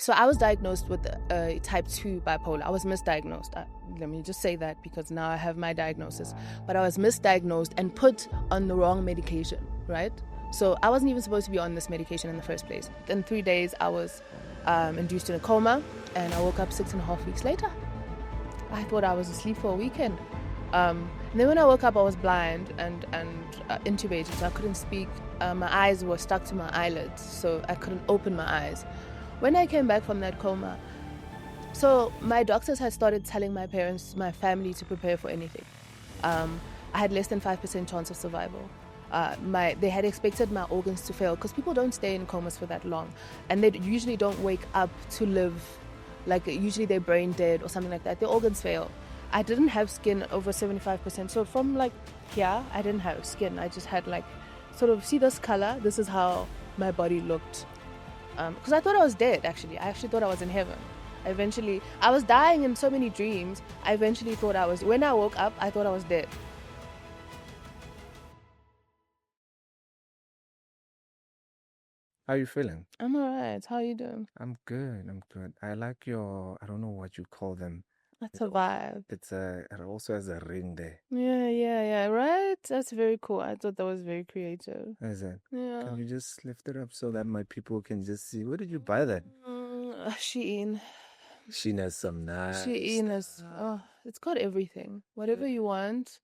So I was diagnosed with type 2 bipolar. I was misdiagnosed. Let me just say that because now I have my diagnosis. But I was misdiagnosed and put on the wrong medication, right? So I wasn't even supposed to be on this medication in the first place. In 3 days, I was induced in a coma, and I woke up 6.5 weeks later. I thought I was asleep for a weekend. And then when I woke up, I was blind and intubated, so I couldn't speak. My eyes were stuck to my eyelids, so I couldn't open my eyes. When I came back from that coma, so my doctors had started telling my parents, my family, to prepare for anything. I had less than 5% chance of survival. They had expected my organs to fail because people don't stay in comas for that long, and they usually don't wake up to live. Like usually they're brain dead or something like that. Their organs fail. I didn't have skin over 75%. So from like here, I didn't have skin. I just had like sort of, see this color? This is how my body looked. Because I thought I was dead, actually. I actually thought I was in heaven. I was dying in so many dreams. I eventually thought when I woke up, I thought I was dead. How are you feeling? I'm alright. How are you doing? I'm good. I like I don't know what you call them. That's a vibe. It also has a ring there. Yeah, right? That's very cool. I thought that was very creative. Is it? Yeah. Can you just lift it up so that my people can just see? Where did you buy that? Shein. Shein has some nice Shein has, it's got everything. Whatever you want.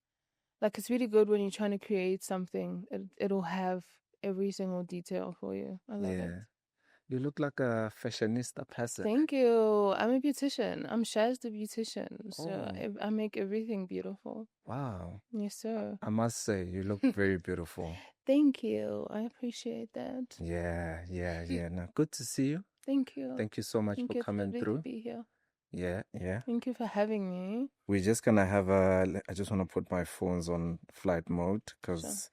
Like, it's really good when you're trying to create something. It'll have every single detail for you. I love it. You look like a fashionista person. Thank you. I'm a beautician. I'm Shaz the beautician. So I make everything beautiful. Wow. Yes, sir. I must say, you look very beautiful. Thank you. I appreciate that. Yeah. Now, good to see you. Thank you. Thank you so much for coming through. To be here. Yeah. Thank you for having me. We're just gonna have I just want to put my phones on flight mode because,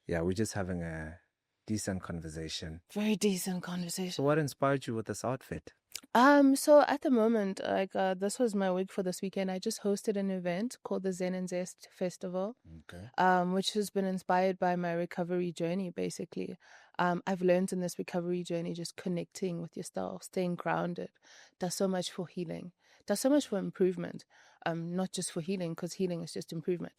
we're just having a decent conversation. Very decent conversation. So what inspired you with this outfit? So at the moment, this was my week for this weekend. I just hosted an event called the Zen and Zest Festival, which has been inspired by my recovery journey, basically. I've learned in this recovery journey, just connecting with yourself, staying grounded, does so much for healing, does so much for improvement, not just for healing, because healing is just improvement.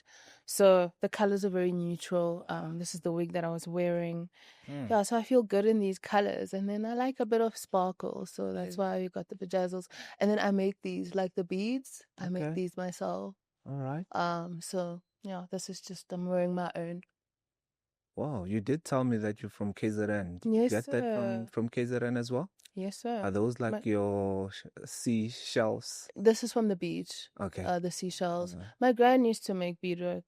So the colors are very neutral. This is the wig that I was wearing. Yeah, so I feel good in these colors, and then I like a bit of sparkle, so that's why we got the bedazzles. And then I make these, like the beads, I make these myself. All right. So yeah, this is just, I'm wearing my own. Wow, you did tell me that you're from KZN. Did Yes, you get that from KZN as well? Yes, sir. Are those like your seashells? This is from the beach. Okay. The seashells. My gran used to make beadwork,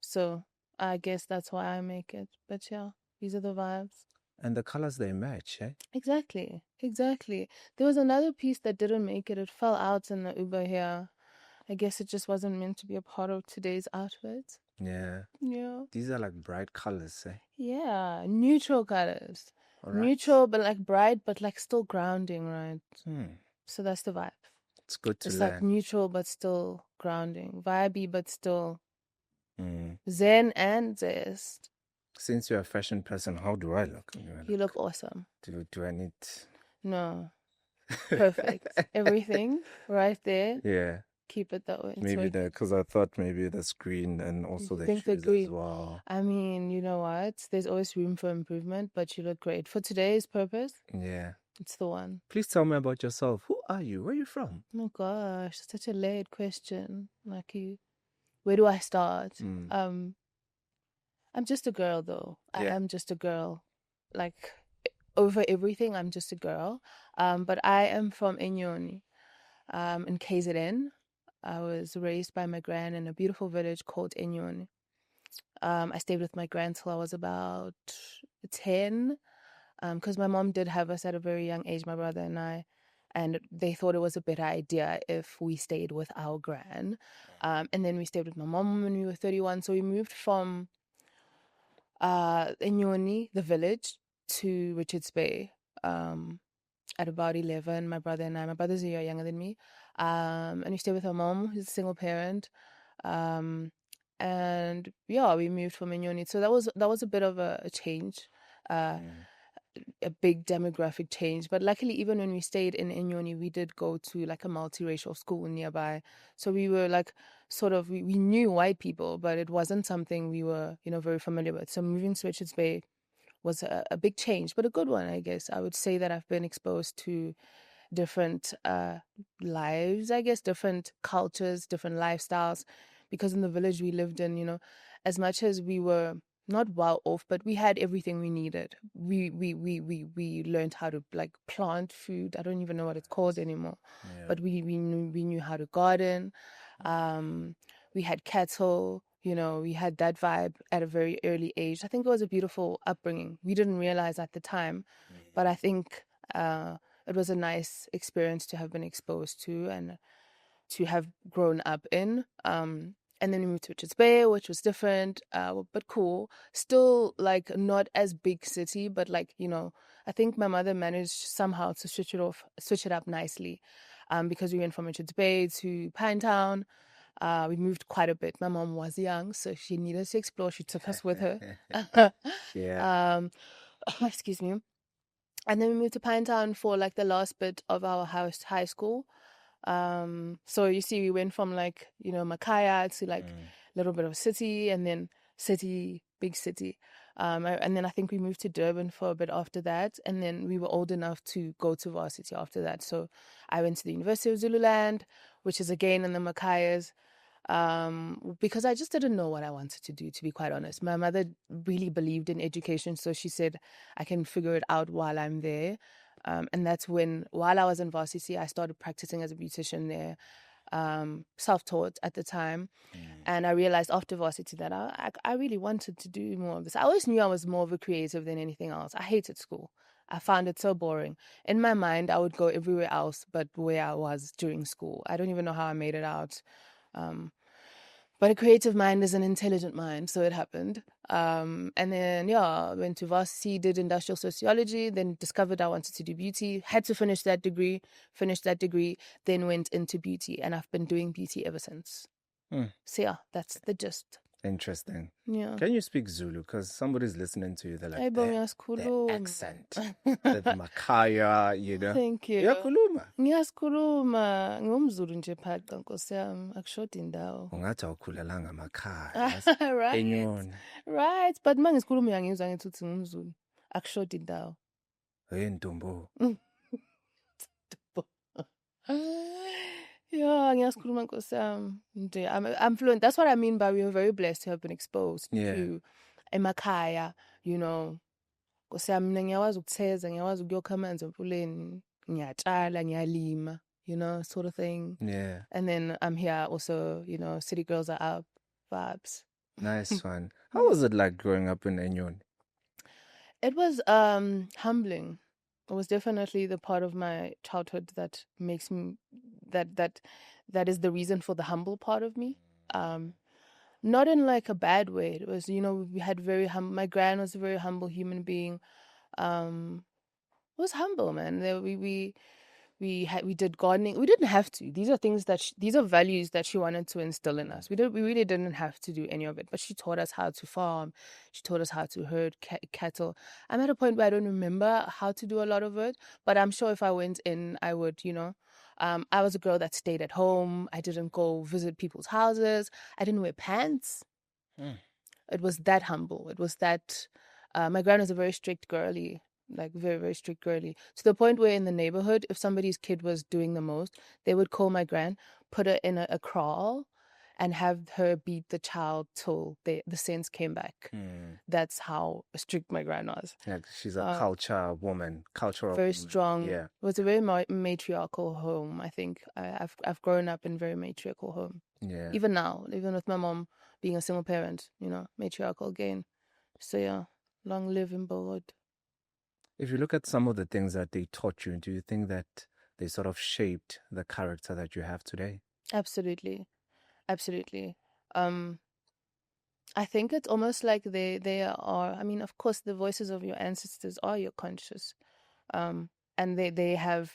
so I guess that's why I make it. But yeah, these are the vibes. And the colors, they match, eh? Exactly. There was another piece that didn't make it. It fell out in the Uber here. I guess it just wasn't meant to be a part of today's outfit. Yeah. These are like bright colors, eh? Yeah, neutral colors. All right. Neutral, but like bright, but like still grounding, right? So that's the vibe. It's good to learn. It's learn. like neutral, but still grounding. Vibey, but still zen and zest. Since you're a fashion person, how do I look? You look awesome. Do I need... No. Perfect. Everything right there. Yeah. Keep it that way. Maybe because I thought maybe the screen and also the shoes as well. I mean, you know what? There's always room for improvement, but you look great. For today's purpose, it's the one. Please tell me about yourself. Who are you? Where are you from? Oh my gosh, such a layered question. Like where do I start? I'm just a girl, though. I am just a girl. Like, over everything, I'm just a girl. But I am from Enyoni, in KZN. I was raised by my gran in a beautiful village called Enyoni. I stayed with my gran till I was about 10, because my mom did have us at a very young age, my brother and I, and they thought it was a better idea if we stayed with our gran. And then we stayed with my mom when we were 31, so we moved from Enyoni, the village, to Richards Bay at about 11. My brother and I, my brother's a year younger than me, and we stayed with our mom, who's a single parent, and we moved from Enyoni. So that was a bit of a change. a big demographic change. But luckily, even when we stayed in Enyoni, we did go to like a multiracial school nearby. So we were like we knew white people, but it wasn't something we were, very familiar with. So moving to Richards Bay was a big change, but a good one, I guess. I would say that I've been exposed to different lives, I guess, different cultures, different lifestyles. Because in the village we lived in, as much as we were not well off, but we had everything we needed. We learned how to like plant food. I don't even know what it's called anymore. Yeah. But we knew how to garden. We had cattle. We had that vibe at a very early age. I think it was a beautiful upbringing. We didn't realize at the time, but I think it was a nice experience to have been exposed to and to have grown up in. And then we moved to Richards Bay, which was different, but cool. Still, like, not as big city, but like, I think my mother managed somehow to switch it up nicely, because we went from Richards Bay to Pinetown. We moved quite a bit. My mom was young, so she needed to explore. She took us with her. Yeah. Excuse me. And then we moved to Pinetown for like the last bit of our high school. So you see, we went from like, Makaya to like a little bit of city, and then city, big city. And then I think we moved to Durban for a bit after that. And then we were old enough to go to varsity after that. So I went to the University of Zululand, which is again in the Makayas. Because I just didn't know what I wanted to do, to be quite honest. My mother really believed in education, so she said I can figure it out while I'm there. And that's when, while I was in varsity, I started practicing as a beautician there, self-taught at the time. And I realized after varsity that I really wanted to do more of this. I always knew I was more of a creative than anything else. I hated school. I found it so boring. In my mind, I would go everywhere else but where I was during school. I don't even know how I made it out. But a creative mind is an intelligent mind, so it happened. And then, went to varsity, did industrial sociology, then discovered I wanted to do beauty, had to finish that degree, then went into beauty, and I've been doing beauty ever since. So yeah, that's the gist. Interesting. Yeah. Can you speak Zulu? Because somebody's listening to you. They're like, the accent, the Makaya, Thank you. Uyakhuluma? Ngiyasikhuluma. Ngumzulu nje phaqa nkosi yami, akushodi indawo. Ungathi awukhulelanga Makaya. Right. Enyoni. Right, but uma ngisikhuluma uyangizwa ngithi uthi ngumzulu. Akushodi indawo. Hey Ntombo. Yeah, ngiyasikhuluma nkosi yami. I'm fluent. That's what I mean by we are very blessed to have been exposed to emakhaya, nkosi yami, mina ngiyakwazi ukutheza, ngiyakwazi ukuyokha amanzi emfuleni, ngiyatshala, ngiyalima, sort of thing. Yeah. And then I'm here also, city girls are up, vibes. Nice one. How was it like growing up in Enyoni? It was humbling. It was definitely the part of my childhood that makes me that is the reason for the humble part of me. Not in like a bad way. It was, we had my gran was a very humble human being. Was humble, man. We did gardening. We didn't have to. These are things these are values that she wanted to instill in us. We really didn't have to do any of it. But she taught us how to farm. She taught us how to herd cattle. I'm at a point where I don't remember how to do a lot of it. But I'm sure if I went in, I would, I was a girl that stayed at home. I didn't go visit people's houses. I didn't wear pants. It was that humble. It was that... my gran was a very strict girly. Like very, very strict girly, to the point where in the neighborhood, if somebody's kid was doing the most, they would call my gran, put her in a kraal, and have her beat the child till the sense came back. That's how strict my gran was. Like she's a cultural woman. Very strong. Yeah. It was a very matriarchal home. I think I've grown up in a very matriarchal home. Yeah. Even now, even with my mom being a single parent, matriarchal again. So yeah, long live in Bowood. If you look at some of the things that they taught you, do you think that they sort of shaped the character that you have today? Absolutely. Absolutely. I think it's almost like they are, I mean, of course, the voices of your ancestors are your conscious. And they have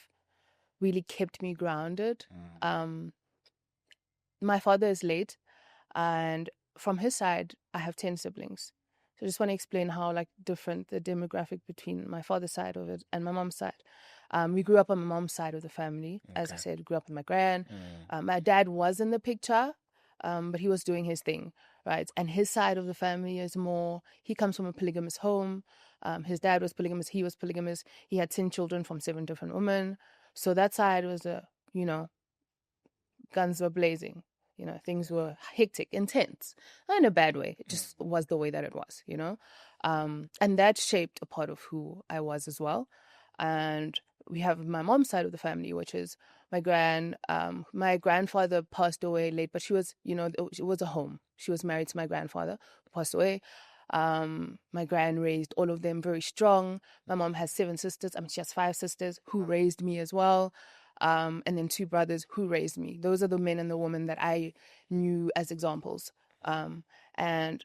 really kept me grounded. My father is late, and from his side, I have 10 siblings. So I just want to explain how like different the demographic between my father's side of it and my mom's side. We grew up on my mom's side of the family. As I said, grew up with my gran. My dad was in the picture, but he was doing his thing, right? And his side of the family is more, he comes from a polygamous home. His dad was polygamous. He was polygamous. He had 10 children from 7 different women. So that side was guns were blazing. Things were hectic, intense, not in a bad way. It just was the way that it was, and that shaped a part of who I was as well. And we have my mom's side of the family, which is my grandfather passed away late, but she was, it was a home. She was married to my grandfather, who passed away. My gran raised all of them very strong. My mom has 7 sisters. She has 5 sisters who raised me as well. And then 2 brothers who raised me. Those are the men and the women that I knew as examples. And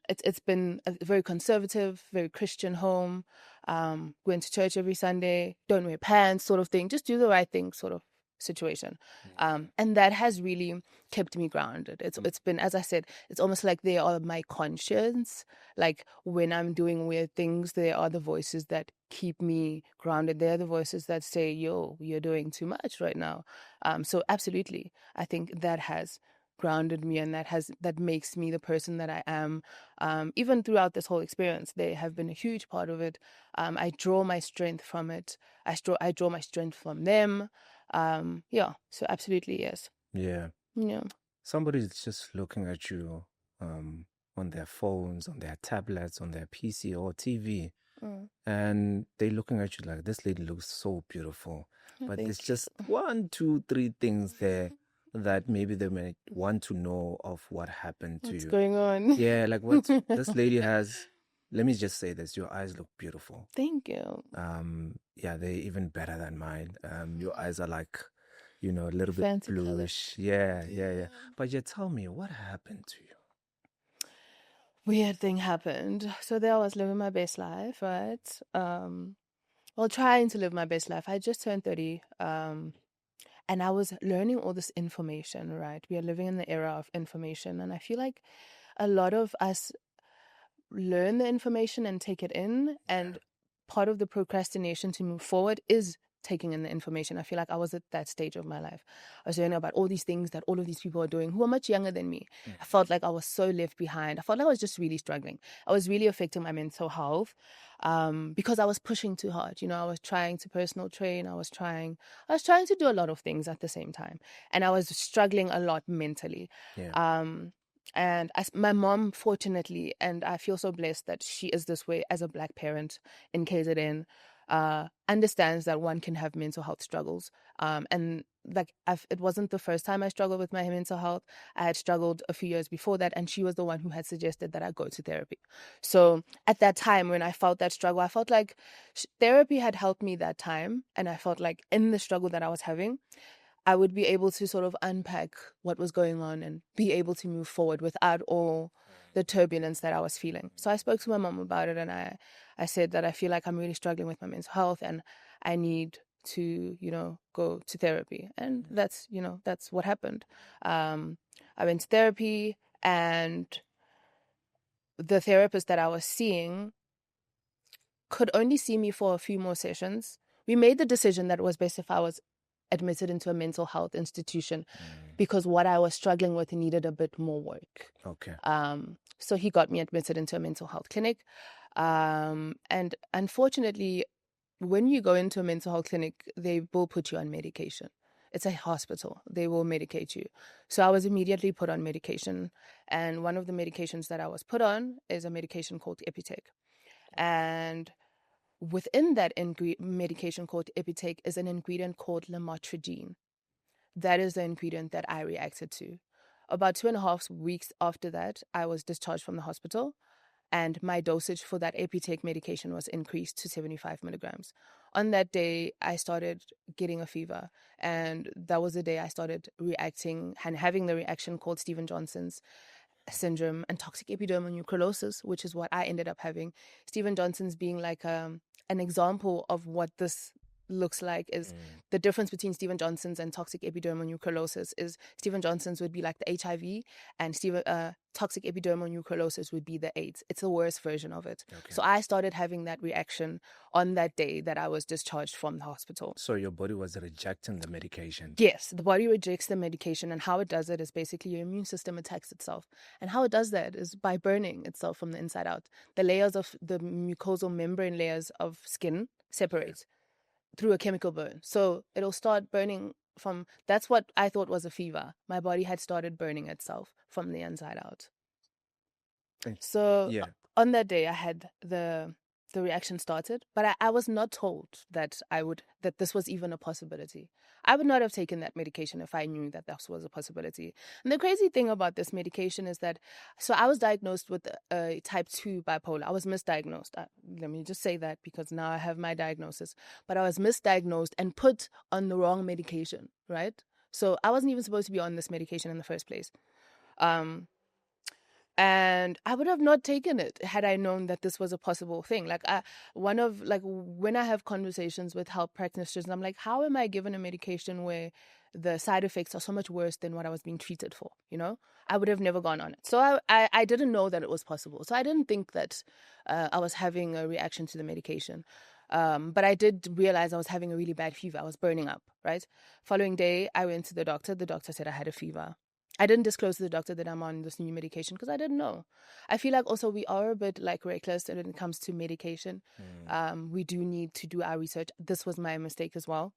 it's been a very conservative, very Christian home. Going to church every Sunday, don't wear pants sort of thing, just do the right thing sort of situation. And that has really kept me grounded. It's been, as I said, it's almost like they are my conscience. Like when I'm doing weird things, they are the voices that keep me grounded. They're the voices that say, yo, you're doing too much right now. So absolutely, I think that has grounded me, and that makes me the person that I am. Even throughout this whole experience, they have been a huge part of it. I draw my strength from it. I draw my strength from them. So absolutely, yes. Yeah. Somebody's just looking at you on their phones, on their tablets, on their PC or TV, and they're looking at you like, this lady looks so beautiful. But there's just 1, 2, 3 things there that maybe they may want to know of what happened to you. What's going on? Yeah, like what this lady has. Let me just say this: your eyes look beautiful. Thank you. Yeah, they're even better than mine. Your eyes are like, a little bit Fancy bluish. Yeah. But yeah, tell me, what happened to you? Weird thing happened. So there I was living my best life, right? Trying to live my best life. I just turned 30. And I was learning all this information, right? We are living in the era of information. And I feel like a lot of us learn the information and take it in. And part of the procrastination to move forward is taking in the information. I feel like I was at that stage of my life. I was learning about all these things that all of these people are doing who are much younger than me. I felt like I was so left behind. I felt like I was just really struggling. I was really affecting my mental health because I was pushing too hard. I was trying to personal train. I was trying to do a lot of things at the same time. And I was struggling a lot mentally. And my mom, fortunately, and I feel so blessed that she is this way as a Black parent in KZN, understands that one can have mental health struggles. And like it wasn't the first time I struggled with my mental health. I had struggled a few years before that, and she was the one who had suggested that I go to therapy. So at that time when I felt that struggle, I felt like therapy had helped me that time, and I felt like in the struggle that I was having, I would be able to sort of unpack what was going on and be able to move forward without all the turbulence that I was feeling. So I spoke to my mom about it, and I said that I feel like I'm really struggling with my mental health and I need to, go to therapy. And that's what happened. I went to therapy, and the therapist that I was seeing could only see me for a few more sessions. We made the decision that it was best if I was admitted into a mental health institution because what I was struggling with needed a bit more work. Okay. So he got me admitted into a mental health clinic. And unfortunately, when you go into a mental health clinic, they will put you on medication. It's a hospital. They will medicate you. So I was immediately put on medication. And one of the medications that I was put on is a medication called Epitech. And within that medication called Epitech is an ingredient called lamotrigine. That is the ingredient that I reacted to. About 2.5 weeks after that, I was discharged from the hospital, and my dosage for that Epitech medication was increased to 75 milligrams. On that day, I started getting a fever, and that was the day I started reacting and having the reaction called Stevens-Johnson's syndrome and toxic epidermal nucleosis, which is what I ended up having. Stevens-Johnson's being like an example of what this looks like is the difference between Stephen Johnson's and toxic epidermal nucleosis is Stephen Johnson's would be like the HIV, and toxic epidermal nucleosis would be the AIDS. It's the worst version of it. Okay. So I started having that reaction on that day that I was discharged from the hospital. So your body was rejecting the medication? Yes, the body rejects the medication, and how it does it is basically your immune system attacks itself. And how it does that is by burning itself from the inside out. The layers of the mucosal membrane layers of skin separate through a chemical burn. So it'll start burning from, that's what I thought was a fever. My body had started burning itself from the inside out. So on that day I had the reaction started, but I was not told that this was even a possibility. I would not have taken that medication if I knew that this was a possibility. And the crazy thing about this medication is that, so I was diagnosed with type 2 bipolar. I was misdiagnosed. Let me just say that because now I have my diagnosis. But I was misdiagnosed and put on the wrong medication, right? So I wasn't even supposed to be on this medication in the first place. And I would have not taken it had I known that this was a possible thing. When I have conversations with health practitioners, I'm like, how am I given a medication where the side effects are so much worse than what I was being treated for? You know, I would have never gone on it. So I didn't know that it was possible. So I didn't think that I was having a reaction to the medication. But I did realize I was having a really bad fever. I was burning up, right? Following day, I went to the doctor. The doctor said I had a fever. I didn't disclose to the doctor that I'm on this new medication because I didn't know. I feel like also we are a bit like reckless when it comes to medication. We do need to do our research. This was my mistake as well,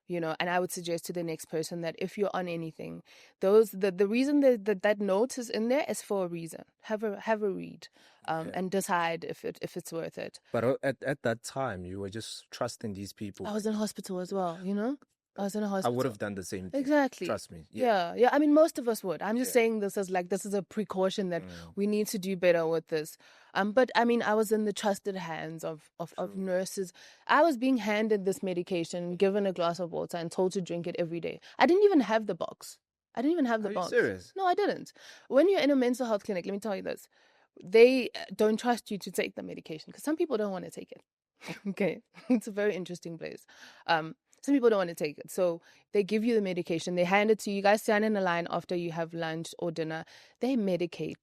you know, and I would suggest to the next person that if you're on anything, the reason that note is in there is for a reason. Have a read and decide if it's worth it. But at that time, you were just trusting these people. I was in hospital as well, you know. I was in a hospital. I would have done the same thing. Exactly. Trust me. Yeah. I mean, most of us would. I'm just saying this as like, this is a precaution that we need to do better with this. But I mean, I was in the trusted hands of nurses. I was being handed this medication, given a glass of water and told to drink it every day. I didn't even have the box. Are you serious? No, I didn't. When you're in a mental health clinic, let me tell you this. They don't trust you to take the medication because some people don't want to take it. Okay. It's a very interesting place. Some people don't want to take it. So they give you the medication. They hand it to you. You guys stand in a line after you have lunch or dinner. They medicate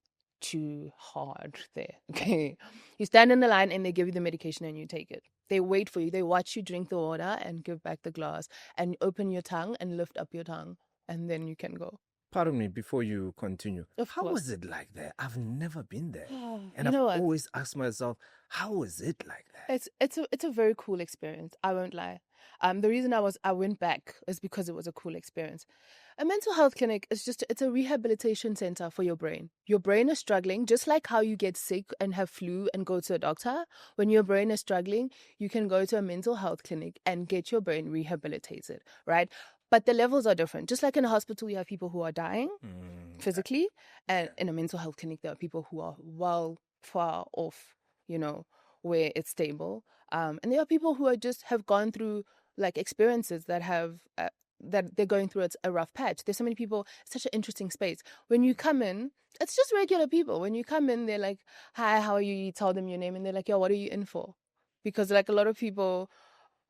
you hard there. Okay. You stand in the line and they give you the medication and you take it. They wait for you. They watch you drink the water and give back the glass and open your tongue and lift up your tongue. And then you can go. Pardon me, before you continue. How was it like there? I've never been there. And I've always asked myself, how is it like that? It's a very cool experience. I won't lie. The reason I went back is because it was a cool experience. A mental health clinic is it's a rehabilitation center for your brain. Your brain is struggling, just like how you get sick and have flu and go to a doctor. When your brain is struggling, you can go to a mental health clinic and get your brain rehabilitated, right? But the levels are different. Just like in a hospital, you have people who are dying physically. And in a mental health clinic, there are people who are well far off, you know, where it's stable. And there are people who have gone through like experiences that that they're going through a rough patch. There's so many people, it's such an interesting space. When you come in, it's just regular people. When you come in, they're like, hi, how are you? You tell them your name and they're like, yo, what are you in for? Because like a lot of people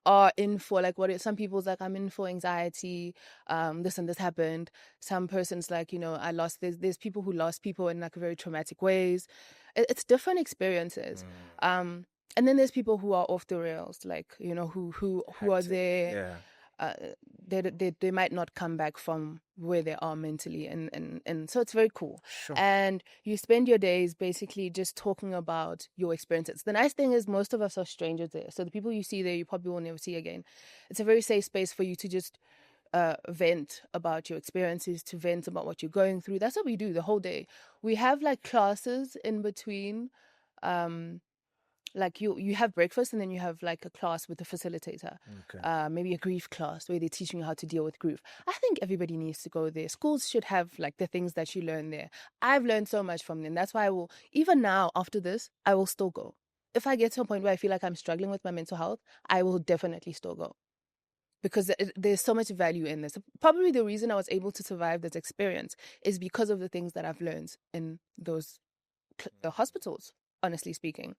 are in for like some people's like, I'm in for anxiety, this and this happened. Some person's like, you know, there's people who lost people in like very traumatic ways. It's different experiences. And then there's people who are off the rails, like, you know, who are there. They might not come back from where they are mentally, and so it's very cool. Sure. And you spend your days basically just talking about your experiences. The nice thing is most of us are strangers there, so the people you see there you probably will never see again. It's a very safe space for you to just vent about your experiences, to vent about what you're going through. That's what we do the whole day. We have like classes in between. Like you have breakfast and then you have like a class with a facilitator. Okay. Maybe a grief class where they're teaching you how to deal with grief. I think everybody needs to go there. Schools should have like the things that you learn there. I've learned so much from them. That's why even now after this, I will still go. If I get to a point where I feel like I'm struggling with my mental health, I will definitely still go. Because there's so much value in this. Probably the reason I was able to survive this experience is because of the things that I've learned in those hospitals. honestly speaking.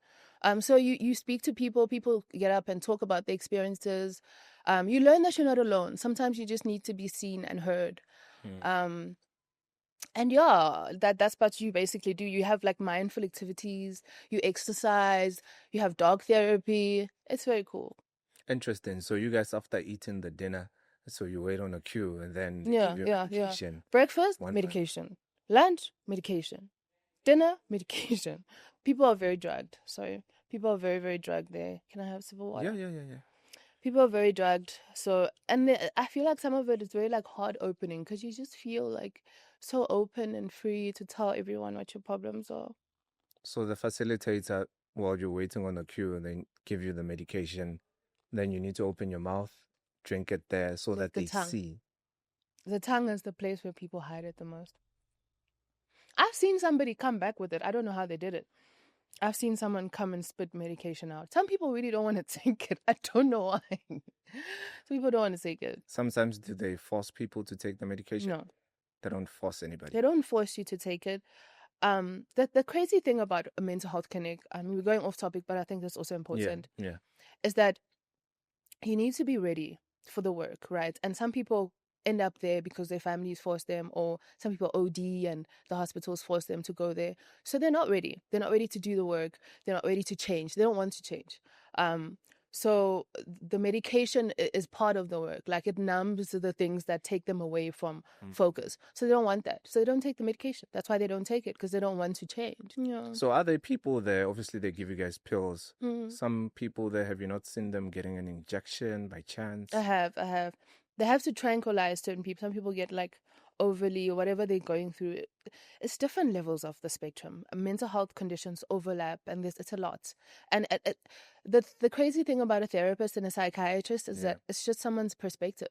So you speak to people get up and talk about their experiences. You learn that you're not alone. Sometimes you just need to be seen and heard. And yeah, that's what you basically do. You have like mindful activities, you exercise, you have dog therapy. It's very cool. Interesting. So you guys, after eating the dinner, so you wait on a queue and then they Yeah, give you yeah. medication. Breakfast, medication. Lunch, medication. Dinner, medication. People are very drugged. Sorry. People are very, very drugged there. Can I have some water? Yeah. People are very drugged. So, and I feel like some of it is very like heart opening because you just feel like so open and free to tell everyone what your problems are. So the facilitator, while you're waiting on the queue, and then give you the medication, then you need to open your mouth, drink it there so that they see. The tongue is the place where people hide it the most. I've seen somebody come back with it. I don't know how they did it. I've seen someone come and spit medication out. Some people really don't want to take it. I don't know why. Some people don't want to take it. Sometimes do they force people to take the medication? No. They don't force anybody. They don't force you to take it. The crazy thing about a mental health clinic, I mean, we're going off topic, but I think that's also important. Yeah. Is that you need to be ready for the work, right? And some people end up there because their families force them, or some people OD and the hospitals force them to go there. So they're not ready. They're not ready to do the work. They're not ready to change. They don't want to change. So the medication is part of the work. Like it numbs the things that take them away from focus. So they don't want that. So they don't take the medication. That's why they don't take it, because they don't want to change. Yeah. So are there people there? Obviously, they give you guys pills. Some people there, have you not seen them getting an injection by chance? I have. They have to tranquilize certain people. Some people get like overly, or whatever they're going through. It's different levels of the spectrum. Mental health conditions overlap, and it's a lot. And the crazy thing about a therapist and a psychiatrist is that it's just someone's perspective.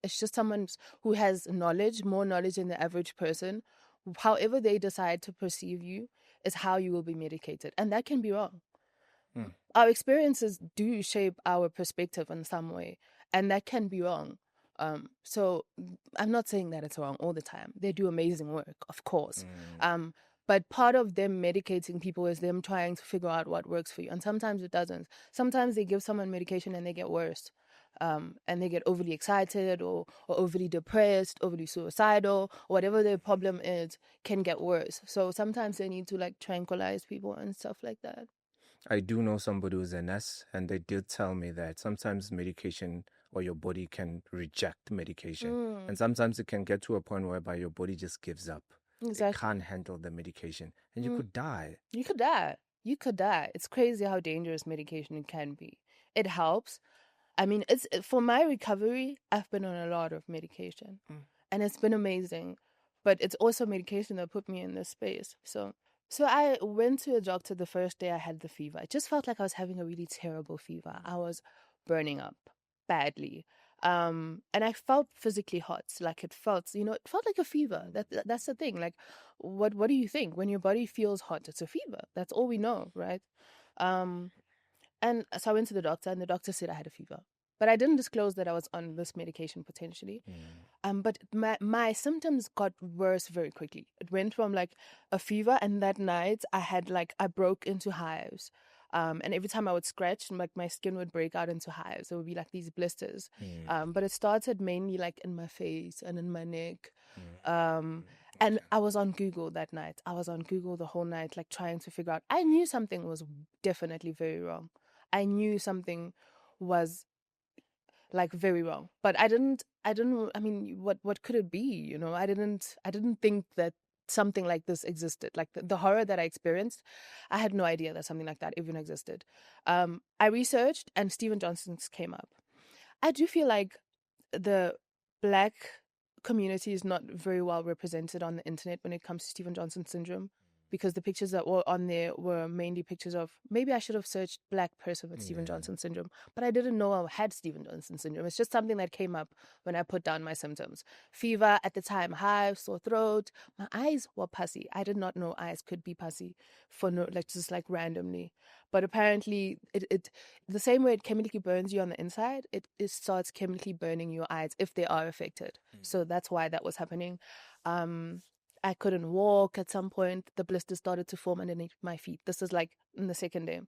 It's just someone who has knowledge, more knowledge than the average person. However they decide to perceive you is how you will be medicated, and that can be wrong. Our experiences do shape our perspective in some way, and that can be wrong. So I'm not saying that it's wrong all the time. They do amazing work, of course. But part of them medicating people is them trying to figure out what works for you. And sometimes it doesn't. Sometimes they give someone medication and they get worse. And they get overly excited or overly depressed, overly suicidal, or whatever their problem is can get worse. So sometimes they need to like tranquilize people and stuff like that. I do know somebody who's a nurse, and they did tell me that sometimes medication or your body can reject medication. And sometimes it can get to a point whereby your body just gives up. Exactly. It can't handle the medication. And you could die. You could die. It's crazy how dangerous medication can be. It helps. I mean, it's for my recovery, I've been on a lot of medication. And it's been amazing. But it's also medication that put me in this space. So I went to a doctor the first day I had the fever. It just felt like I was having a really terrible fever. I was burning up badly. And I felt physically hot. Like it felt like a fever. That's the thing. Like, what do you think? When your body feels hot, it's a fever. That's all we know, right? And so I went to the doctor, and the doctor said I had a fever. But I didn't disclose that I was on this medication potentially. But my symptoms got worse very quickly. It went from like a fever, and that night I broke into hives. And every time I would scratch, like my skin would break out into hives. There would be like these blisters. But it started mainly like in my face and in my neck. And I was on Google that night. I was on Google the whole night, like trying to figure out. I knew something was definitely very wrong. I knew something was like very wrong, but I mean, what could it be? You know, I didn't think that something like this existed. Like the horror that I experienced, I had no idea that something like that even existed. I researched, and Stephen Johnson's came up. I do feel like the Black community is not very well represented on the internet when it comes to Stephen Johnson syndrome, because the pictures that were on there were mainly pictures of, maybe I should have searched Black person with Stephen Johnson syndrome, but I didn't know I had Stephen Johnson syndrome. It's just something that came up when I put down my symptoms. Fever at the time, hives, sore throat. My eyes were pussy. I did not know eyes could be pussy just randomly. But apparently it the same way it chemically burns you on the inside, it starts chemically burning your eyes if they are affected. So that's why that was happening. I couldn't walk at some point. The blisters started to form underneath my feet. This is like in the second day.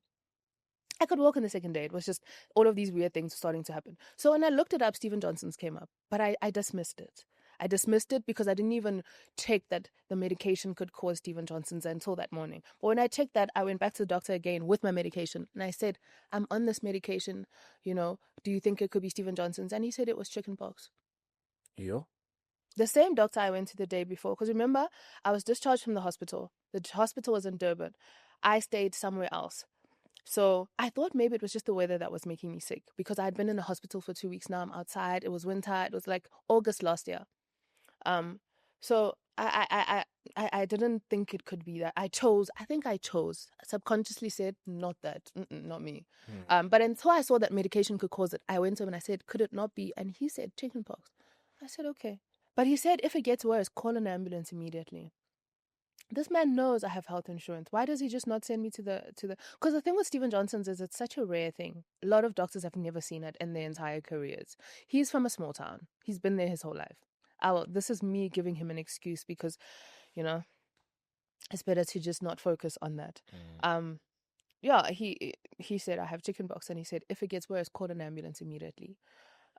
I could walk on the second day. It was just all of these weird things starting to happen. So when I looked it up, Stephen Johnson's came up, but I dismissed it. I dismissed it because I didn't even check that the medication could cause Stephen Johnson's until that morning. But when I checked that, I went back to the doctor again with my medication. And I said, I'm on this medication, do you think it could be Stephen Johnson's? And he said it was chickenpox. Yeah. The same doctor I went to the day before. Because remember, I was discharged from the hospital. The hospital was in Durban. I stayed somewhere else. So I thought maybe it was just the weather that was making me sick. Because I had been in the hospital for 2 weeks now. I'm outside. It was winter. It was like August last year. So I didn't think it could be that. I think I chose. Subconsciously said, not that, not me. But until I saw that medication could cause it, I went to him and I said, could it not be? And he said, chickenpox. I said, okay. But he said, if it gets worse, call an ambulance immediately. This man knows I have health insurance. Why does he just not send me to the? Because the thing with Stephen Johnson's is it's such a rare thing. A lot of doctors have never seen it in their entire careers. He's from a small town. He's been there his whole life. This is me giving him an excuse because, it's better to just not focus on that. Yeah, he said, I have chickenpox, and he said, if it gets worse, call an ambulance immediately.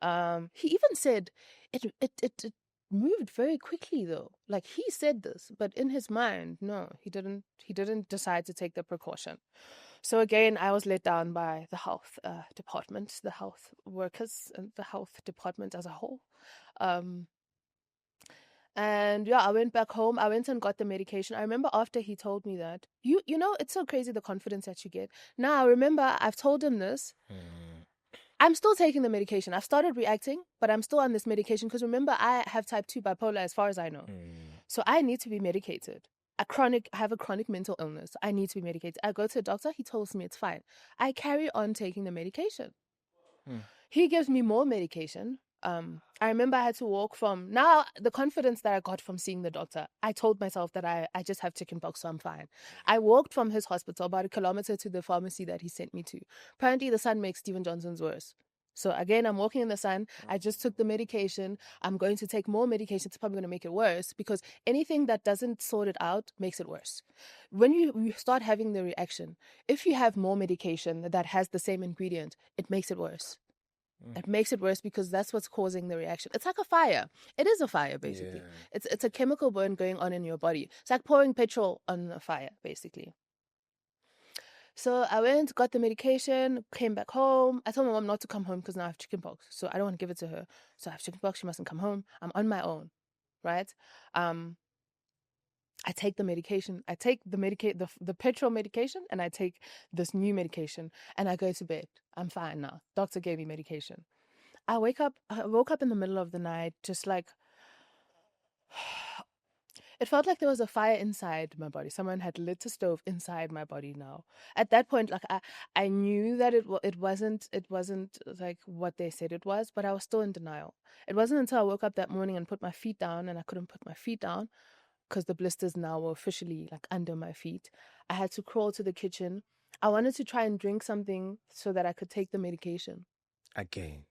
He even said it moved very quickly though. Like he said this, but in his mind, no, he didn't decide to take the precaution. So again, I was let down by the health department, the health workers, and the health department as a whole. And yeah, I went back home. I went and got the medication. I remember after he told me that, it's so crazy the confidence that you get. Now, remember, I've told him this. I'm still taking the medication. I've started reacting, but I'm still on this medication because remember, I have type 2 bipolar as far as I know. So I need to be medicated. I have a chronic mental illness. I need to be medicated. I go to a doctor. He tells me it's fine. I carry on taking the medication. He gives me more medication. I remember I had to walk from now the confidence that I got from seeing the doctor. I told myself that I just have chickenpox, so I'm fine. I walked from his hospital about 1 kilometer to the pharmacy that he sent me to. Apparently, the sun makes Stephen Johnson's worse. So again, I'm walking in the sun. I just took the medication. I'm going to take more medication. It's probably going to make it worse because anything that doesn't sort it out makes it worse. When you start having the reaction, if you have more medication that has the same ingredient, it makes it worse. It makes it worse because that's what's causing the reaction. It's like a fire. It is a fire, basically. Yeah. It's a chemical burn going on in your body. It's like pouring petrol on a fire, basically. So I went, got the medication, came back home. I told my mom not to come home because now I have chickenpox. So I don't want to give it to her. So I have chickenpox. She mustn't come home. I'm on my own, right? I take the medication. I take the petrol medication, and I take this new medication, and I go to bed. I'm fine now. Doctor gave me medication. I woke up in the middle of the night, just like it felt like there was a fire inside my body. Someone had lit a stove inside my body now. At that point, like I knew that it wasn't like what they said it was, but I was still in denial. It wasn't until I woke up that morning and put my feet down, and I couldn't put my feet down because the blisters now were officially like under my feet. I had to crawl to the kitchen. I wanted to try and drink something so that I could take the medication. Again.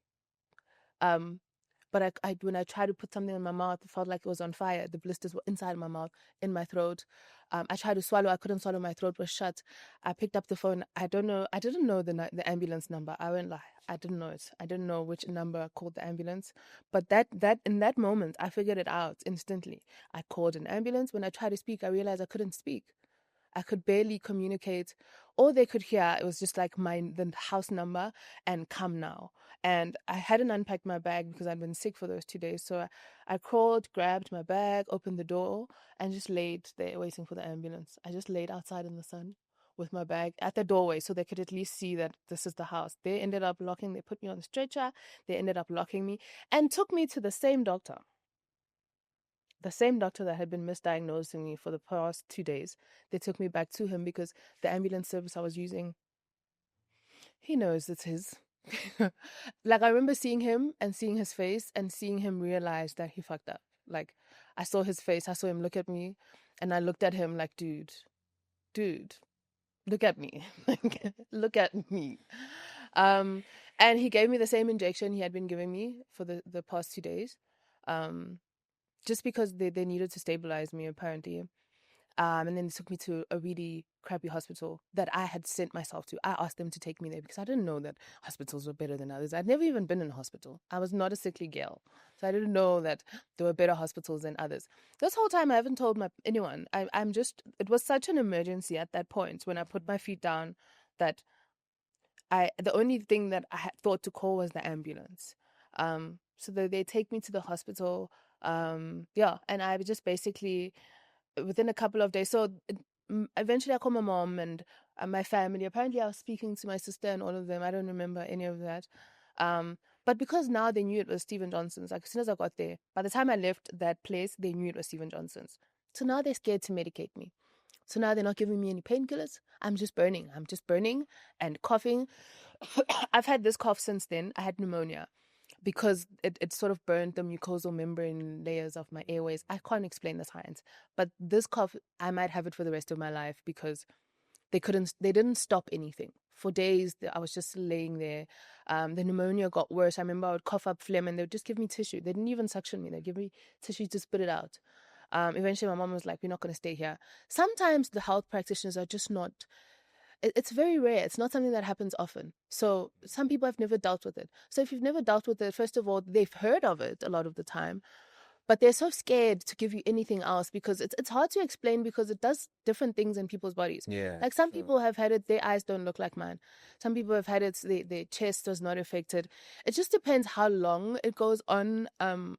But when I tried to put something in my mouth, it felt like it was on fire. The blisters were inside my mouth, in my throat. I tried to swallow. I couldn't swallow. My throat was shut. I picked up the phone. I didn't know the ambulance number. I won't lie. I didn't know it. I didn't know which number called the ambulance. But that in that moment, I figured it out instantly. I called an ambulance. When I tried to speak, I realized I couldn't speak. I could barely communicate. All they could hear, it was just like the house number and come now. And I hadn't unpacked my bag because I'd been sick for those 2 days. So I crawled, grabbed my bag, opened the door, and just laid there waiting for the ambulance. I just laid outside in the sun with my bag at the doorway so they could at least see that this is the house. They ended up they put me on the stretcher. They ended up locking me and took me to the same doctor. The same doctor that had been misdiagnosing me for the past 2 days. They took me back to him because the ambulance service I was using, he knows it's his. Like, I remember seeing him and seeing his face and seeing him realize that he fucked up. Like, I saw his face. I saw him look at me, and I looked at him like, dude, look at me. Look at me. And he gave me the same injection he had been giving me for the past 2 days. just because they needed to stabilize me, apparently. And then they took me to a really crappy hospital that I had sent myself to. I asked them to take me there because I didn't know that hospitals were better than others. I'd never even been in a hospital. I was not a sickly girl. So I didn't know that there were better hospitals than others. This whole time I haven't told anyone. It was such an emergency at that point when I put my feet down that the only thing that I had thought to call was the ambulance. So they take me to the hospital. And I just basically, within a couple of days, eventually I called my mom and my family. Apparently I was speaking to my sister and all of them. I don't remember any of that. But because now they knew it was Stephen Johnson's, like as soon as I got there, by the time I left that place, they knew it was Stephen Johnson's. So now they're scared to medicate me. So now they're not giving me any painkillers. I'm just burning and coughing. I've had this cough since then. I had pneumonia because it sort of burned the mucosal membrane layers of my airways. I can't explain the science, but this cough, I might have it for the rest of my life because they didn't stop anything. For days, I was just laying there. The pneumonia got worse. I remember I would cough up phlegm and they would just give me tissue. They didn't even suction me. They'd give me tissue to spit it out. Eventually, my mom was like, we're not going to stay here. Sometimes the health practitioners are just not... It's very rare. It's not something that happens often. So some people have never dealt with it. So if you've never dealt with it, first of all, they've heard of it a lot of the time. But they're so scared to give you anything else because it's hard to explain because it does different things in people's bodies. Yeah. Like some people have had it, their eyes don't look like mine. Some people have had it, their chest was not affected. It just depends how long it goes on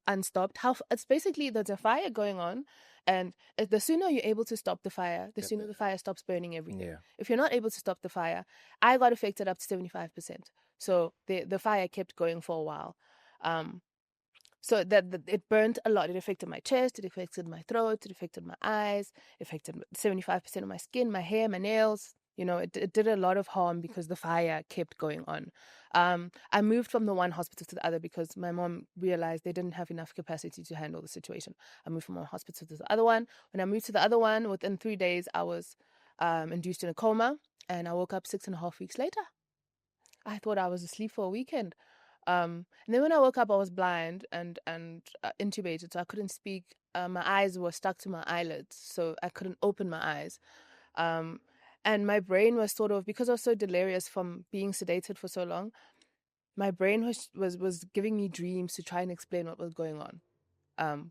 unstopped. It's basically there's a fire going on, and the sooner you're able to stop the fire, the sooner the fire stops burning everything. Yeah. If you're not able to stop the fire, I got affected up to 75%. So the fire kept going for a while. So that it burnt a lot. It affected my chest, it affected my throat, it affected my eyes, it affected 75% of my skin, my hair, my nails. You know, it did a lot of harm because the fire kept going on. I moved from the one hospital to the other because my mom realized they didn't have enough capacity to handle the situation. I moved from one hospital to the other one. When I moved to the other one, within 3 days, I was induced in a coma, and I woke up 6.5 weeks later. I thought I was asleep for a weekend. And then when I woke up, I was blind and intubated, so I couldn't speak. My eyes were stuck to my eyelids, so I couldn't open my eyes. And my brain was sort of, because I was so delirious from being sedated for so long, my brain was giving me dreams to try and explain what was going on.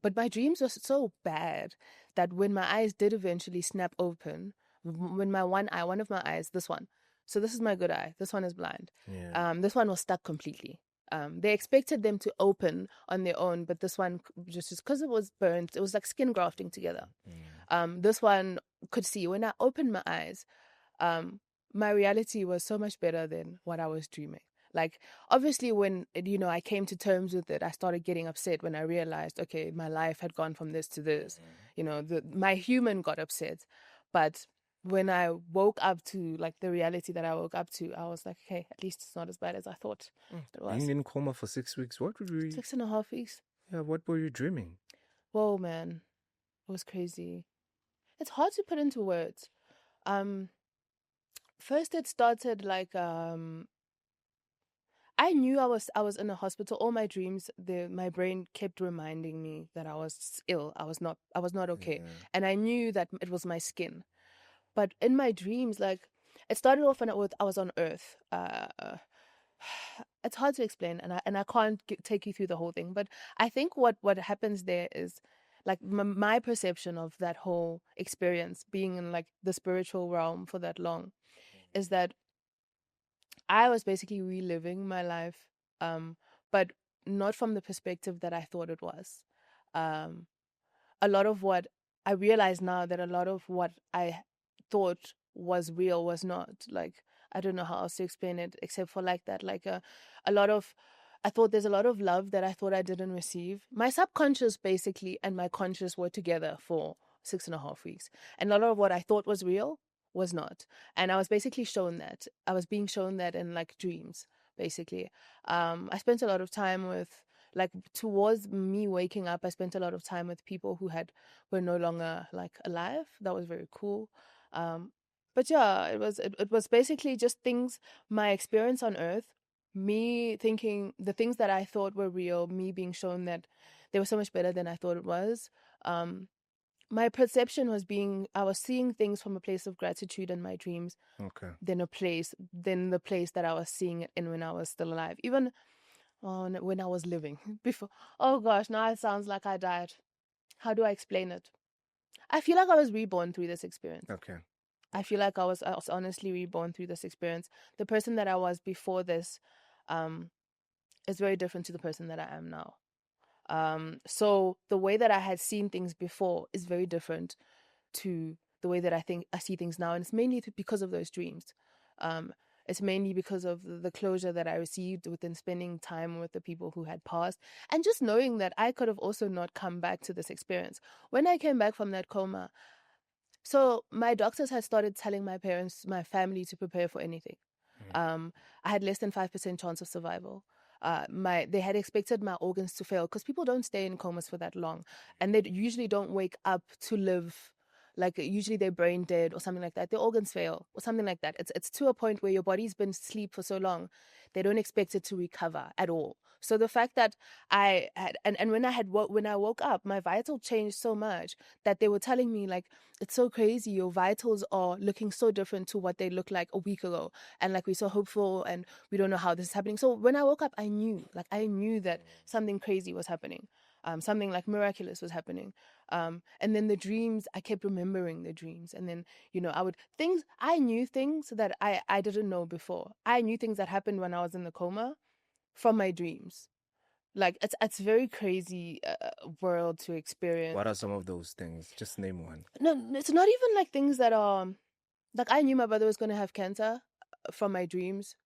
But my dreams were so bad that when my eyes did eventually snap open, when one of my eyes, this one, so this is my good eye, this one is blind. Yeah. This one was stuck completely. They expected them to open on their own, but this one, just because it was burnt, it was like skin grafting together. This one could see. When I opened my eyes, my reality was so much better than what I was dreaming. Like, obviously, when, I came to terms with it, I started getting upset when I realized, okay, my life had gone from this to this. My human got upset. But when I woke up to, like, the reality that I woke up to, I was like, okay, at least it's not as bad as I thought it was. And you in coma for 6 weeks. What would you... 6.5 weeks. Yeah, what were you dreaming? Whoa, man. It was crazy. It's hard to put into words. First it started like, I knew I was in a hospital. All my dreams, my brain kept reminding me that I was ill. I was not okay. Yeah. And I knew that it was my skin. But in my dreams, like, it started off when I was on Earth. It's hard to explain, and I can't take you through the whole thing. But I think what happens there is, like, my perception of that whole experience, being in, like, the spiritual realm for that long, is that I was basically reliving my life, but not from the perspective that I thought it was. A lot of what I realize now, that a lot of what I thought was real was not. Like, I don't know how else to explain it except for like that. Like I thought there's a lot of love that I thought I didn't receive. My subconscious basically and my conscious were together for 6.5 weeks. And a lot of what I thought was real was not. And I was basically shown that. I was being shown that in, like, dreams, basically. I spent a lot of time with, like, towards me waking up, I spent a lot of time with people who were no longer, like, alive. That was very cool. But yeah, it was basically just things, my experience on Earth, me thinking the things that I thought were real, me being shown that they were so much better than I thought it was. My perception was I was seeing things from a place of gratitude in my dreams. Okay. Than the place that I was seeing it in when I was still alive. Even when I was living before. Oh gosh, now it sounds like I died. How do I explain it? I feel like I was reborn through this experience. Okay. I feel like I was honestly reborn through this experience. The person that I was before this is very different to the person that I am now. So the way that I had seen things before is very different to the way that I see things now. And it's mainly because of those dreams. It's mainly because of the closure that I received within spending time with the people who had passed, and just knowing that I could have also not come back to this experience. When I came back from that coma, so my doctors had started telling my parents, my family, to prepare for anything. I had less than 5% chance of survival. They had expected my organs to fail because people don't stay in comas for that long, and they usually don't wake up to live. Like usually they're brain dead or something like that. Their organs fail or something like that. It's to a point where your body's been asleep for so long, they don't expect it to recover at all. So the fact that I had and when I woke up, my vital changed so much that they were telling me, like, it's so crazy. Your vitals are looking so different to what they looked like a week ago, and like we're so hopeful, and we don't know how this is happening. So when I woke up, I knew that something crazy was happening. Something like miraculous was happening. And then the dreams, I kept remembering the dreams. And then, I knew things that I didn't know before. I knew things that happened when I was in the coma from my dreams. Like, it's very crazy world to experience. What are some of those things? Just name one. No, it's not even like things that are, like, I knew my brother was going to have cancer from my dreams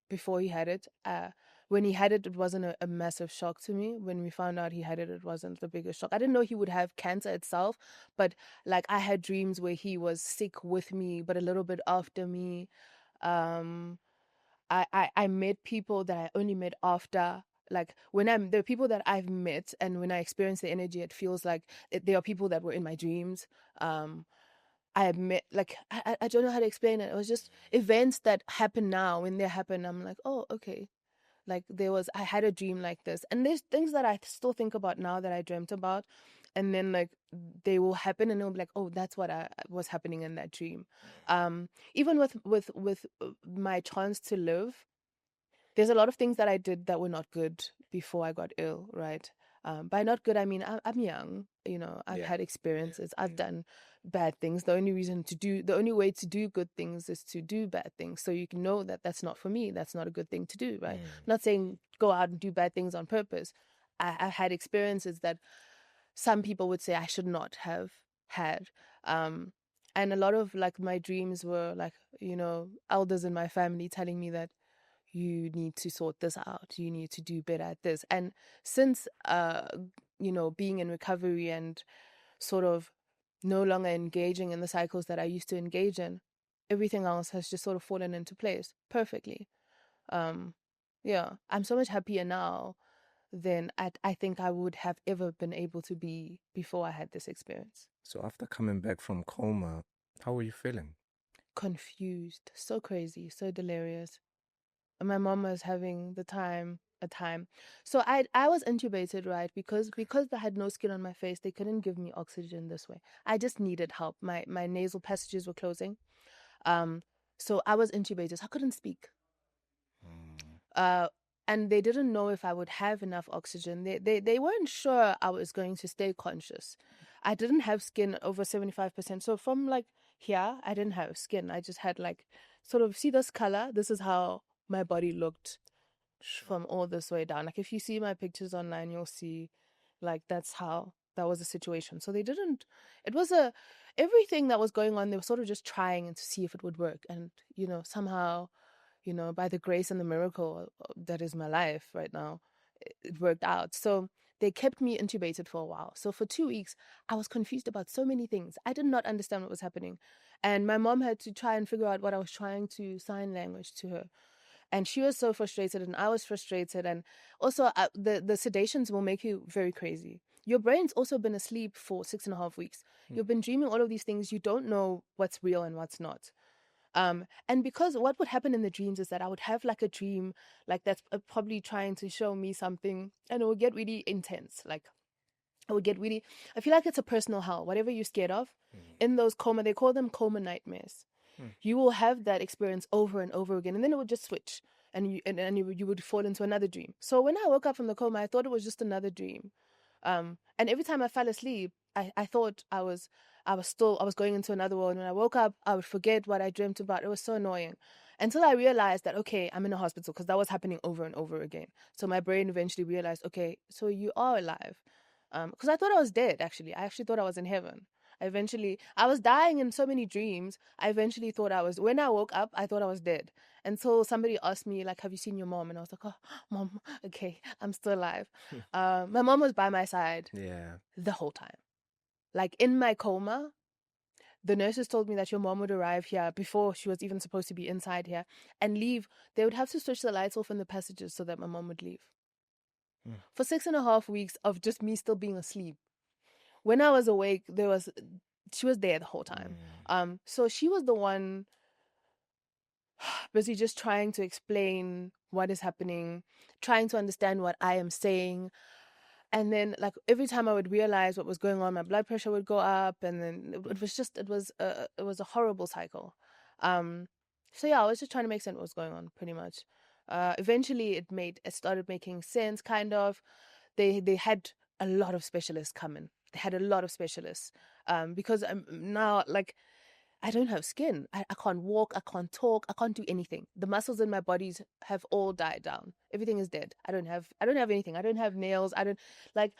before he had it. When he had it, it wasn't a massive shock to me. When we found out he had it, it wasn't the biggest shock. I didn't know he would have cancer itself, but like I had dreams where he was sick with me, but a little bit after me. I met people that I only met after. Like the people that I've met, and when I experience the energy, it feels like there are people that were in my dreams. I met, like, I don't know how to explain it. It was just events that happen now. When they happen, I'm like, oh, okay. Like I had a dream like this, and there's things that I still think about now that I dreamt about, and then like they will happen, and it'll be like, oh, that's what was happening in that dream. Even with my chance to live, there's a lot of things that I did that were not good before I got ill, right? By not good, I mean I'm young, I've had experiences, I've done bad things. The only way to do good things is to do bad things. So you can know that that's not for me. That's not a good thing to do, right? I'm not saying go out and do bad things on purpose. I've had experiences that some people would say I should not have had. And a lot of like my dreams were like, elders in my family telling me that you need to sort this out. You need to do better at this. And since, being in recovery and sort of no longer engaging in the cycles that I used to engage in, everything else has just sort of fallen into place perfectly. I'm so much happier now than I think I would have ever been able to be before I had this experience. So after coming back from coma, how were you feeling? Confused, so crazy, so delirious. My mom was having a time. So I was intubated, right? Because I had no skin on my face, they couldn't give me oxygen this way. I just needed help. My nasal passages were closing. So I was intubated. I couldn't speak. And they didn't know if I would have enough oxygen. They weren't sure I was going to stay conscious. I didn't have skin over 75%. So from like here, I didn't have skin. I just had like sort of, see this color? This is how my body looked from all this way down. Like if you see my pictures online, you'll see like that was the situation. So it was everything that was going on, they were sort of just trying to see if it would work. And, somehow, by the grace and the miracle that is my life right now, it worked out. So they kept me intubated for a while. So for 2 weeks, I was confused about so many things. I did not understand what was happening. And my mom had to try and figure out what I was trying to sign language to her. And she was so frustrated, and I was frustrated. And also, the sedations will make you very crazy. Your brain's also been asleep for 6.5 weeks. You've been dreaming all of these things. You don't know what's real and what's not. And because what would happen in the dreams is that I would have like a dream, like that's probably trying to show me something, and it would get really intense. Like I would get really, I feel like it's a personal hell. Whatever you're scared of, in those coma, they call them coma nightmares. You will have that experience over and over again, and then it would just switch, and you would fall into another dream. So when I woke up from the coma, I thought it was just another dream. And every time I fell asleep, I thought I was going into another world. When I woke up, I would forget what I dreamt about. It was so annoying. Until I realized that, okay, I'm in a hospital, because that was happening over and over again. So my brain eventually realized, okay, so you are alive. Because I thought I was dead, actually. I actually thought I was in heaven. I was dying in so many dreams. I eventually thought when I woke up, I thought I was dead. Until somebody asked me, like, have you seen your mom? And I was like, oh, mom, okay, I'm still alive. My mom was by my side the whole time. Like, in my coma, the nurses told me that your mom would arrive here before she was even supposed to be inside here and leave. They would have to switch the lights off in the passages so that my mom would leave. For 6.5 weeks of just me still being asleep. When I was awake, she was there the whole time. So she was the one busy just trying to explain what is happening, trying to understand what I am saying. And then, like, every time I would realize what was going on, my blood pressure would go up, and then it was a horrible cycle. So yeah, I was just trying to make sense of what was going on, pretty much. Eventually, it started making sense, kind of. They had a lot of specialists come in. They had a lot of specialists, because now, like, I don't have skin. I can't walk. I can't talk. I can't do anything. The muscles in my bodies have all died down. Everything is dead. I don't have anything. I don't have nails. Like,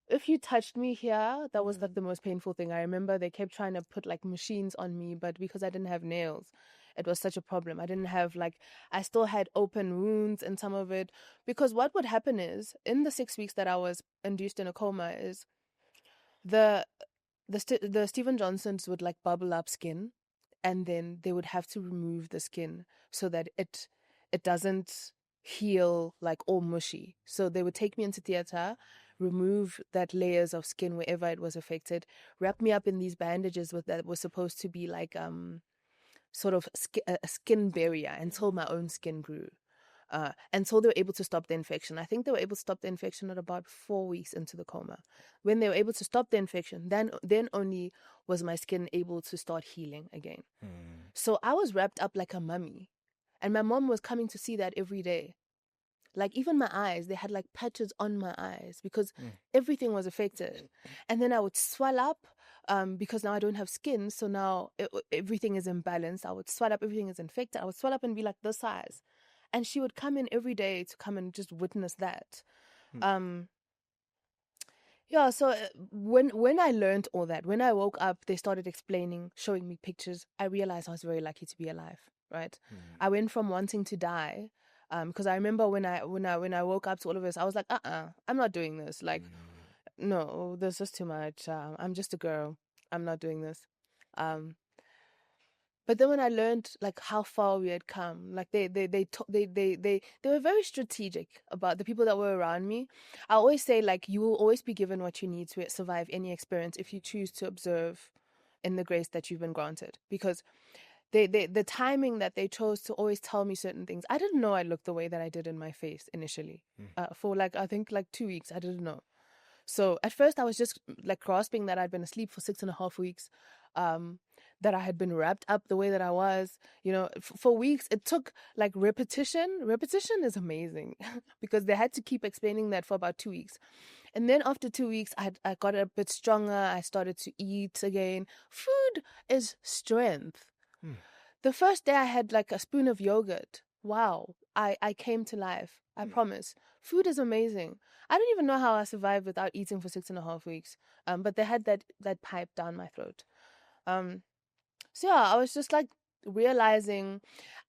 if you touched me here, that was like the most painful thing. I remember they kept trying to put like machines on me, but because I didn't have nails, it was such a problem. I still had open wounds and some of it, because what would happen is, in the 6 weeks that I was induced in a coma, is the Stephen Johnsons would like bubble up skin, and then they would have to remove the skin so that it doesn't heal like all mushy. So they would take me into theater, remove that layers of skin wherever it was affected, wrap me up in these bandages that was supposed to be like sort of a skin barrier until my own skin grew. Until they were able to stop the infection. I think they were able to stop the infection at about 4 weeks into the coma. When they were able to stop the infection, then only was my skin able to start healing again. So I was wrapped up like a mummy. And my mom was coming to see that every day. Like, even my eyes, they had like patches on my eyes because everything was affected. And then I would swell up because now I don't have skin. So now everything is imbalanced. I would swell up, everything is infected. I would swell up and be like this size. And she would come in every day to come and just witness that. Yeah, so when I learned all that, when I woke up, they started explaining, showing me pictures. I realized I was very lucky to be alive, right? I went from wanting to die, because I remember when I woke up to all of this, I was like, I'm not doing this. Like, no, there's just too much. I'm just a girl. I'm not doing this. But then when I learned like how far we had come, like they were very strategic about the people that were around me. I always say, like, you will always be given what you need to survive any experience if you choose to observe in the grace that you've been granted. Because the timing that they chose to always tell me certain things, I didn't know I looked the way that I did in my face initially. For like, I think like 2 weeks, I didn't know. So at first I was just like grasping that I'd been asleep for 6.5 weeks. That I had been wrapped up the way that I was, for weeks. It took like repetition. Repetition is amazing because they had to keep explaining that for about 2 weeks. And then after 2 weeks, I got a bit stronger. I started to eat again. Food is strength. The first day I had like a spoon of yogurt. Wow. I came to life. I promise. Food is amazing. I don't even know how I survived without eating for 6.5 weeks. But they had that pipe down my throat. So yeah, I was just like realizing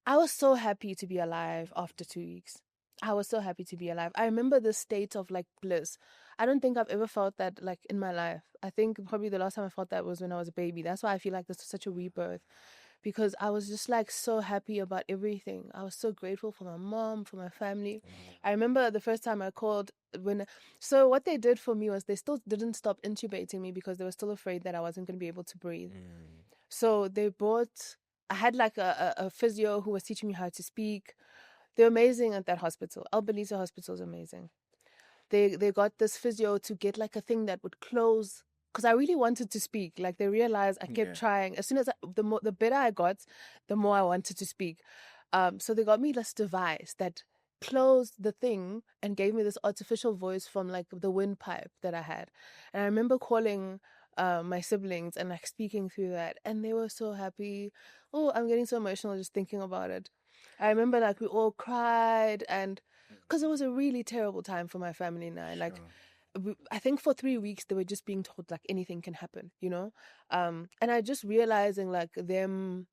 I was so happy to be alive after 2 weeks. I was so happy to be alive. I remember this state of like bliss. I don't think I've ever felt that like in my life. I think probably the last time I felt that was when I was a baby. That's why I feel like this is such a rebirth, because I was just like so happy about everything. I was so grateful for my mom, for my family. I remember the first time I called so what they did for me was they still didn't stop intubating me because they were still afraid that I wasn't going to be able to breathe. So they brought I had like a physio who was teaching me how to speak. They're amazing at that hospital. Albanese Hospital is amazing. They got this physio to get like a thing that would close, because I really wanted to speak. Like they realized I kept trying. As soon as the better I got, the more I wanted to speak. So they got me this device that closed the thing and gave me this artificial voice from like the windpipe that I had. And I remember calling my siblings and like speaking through that, and they were so happy. Oh, I'm getting so emotional just thinking about it. I remember like we all cried, and because it was a really terrible time for my family and I. Like, I think for 3 weeks they were just being told like anything can happen, you know. And I just realizing like them,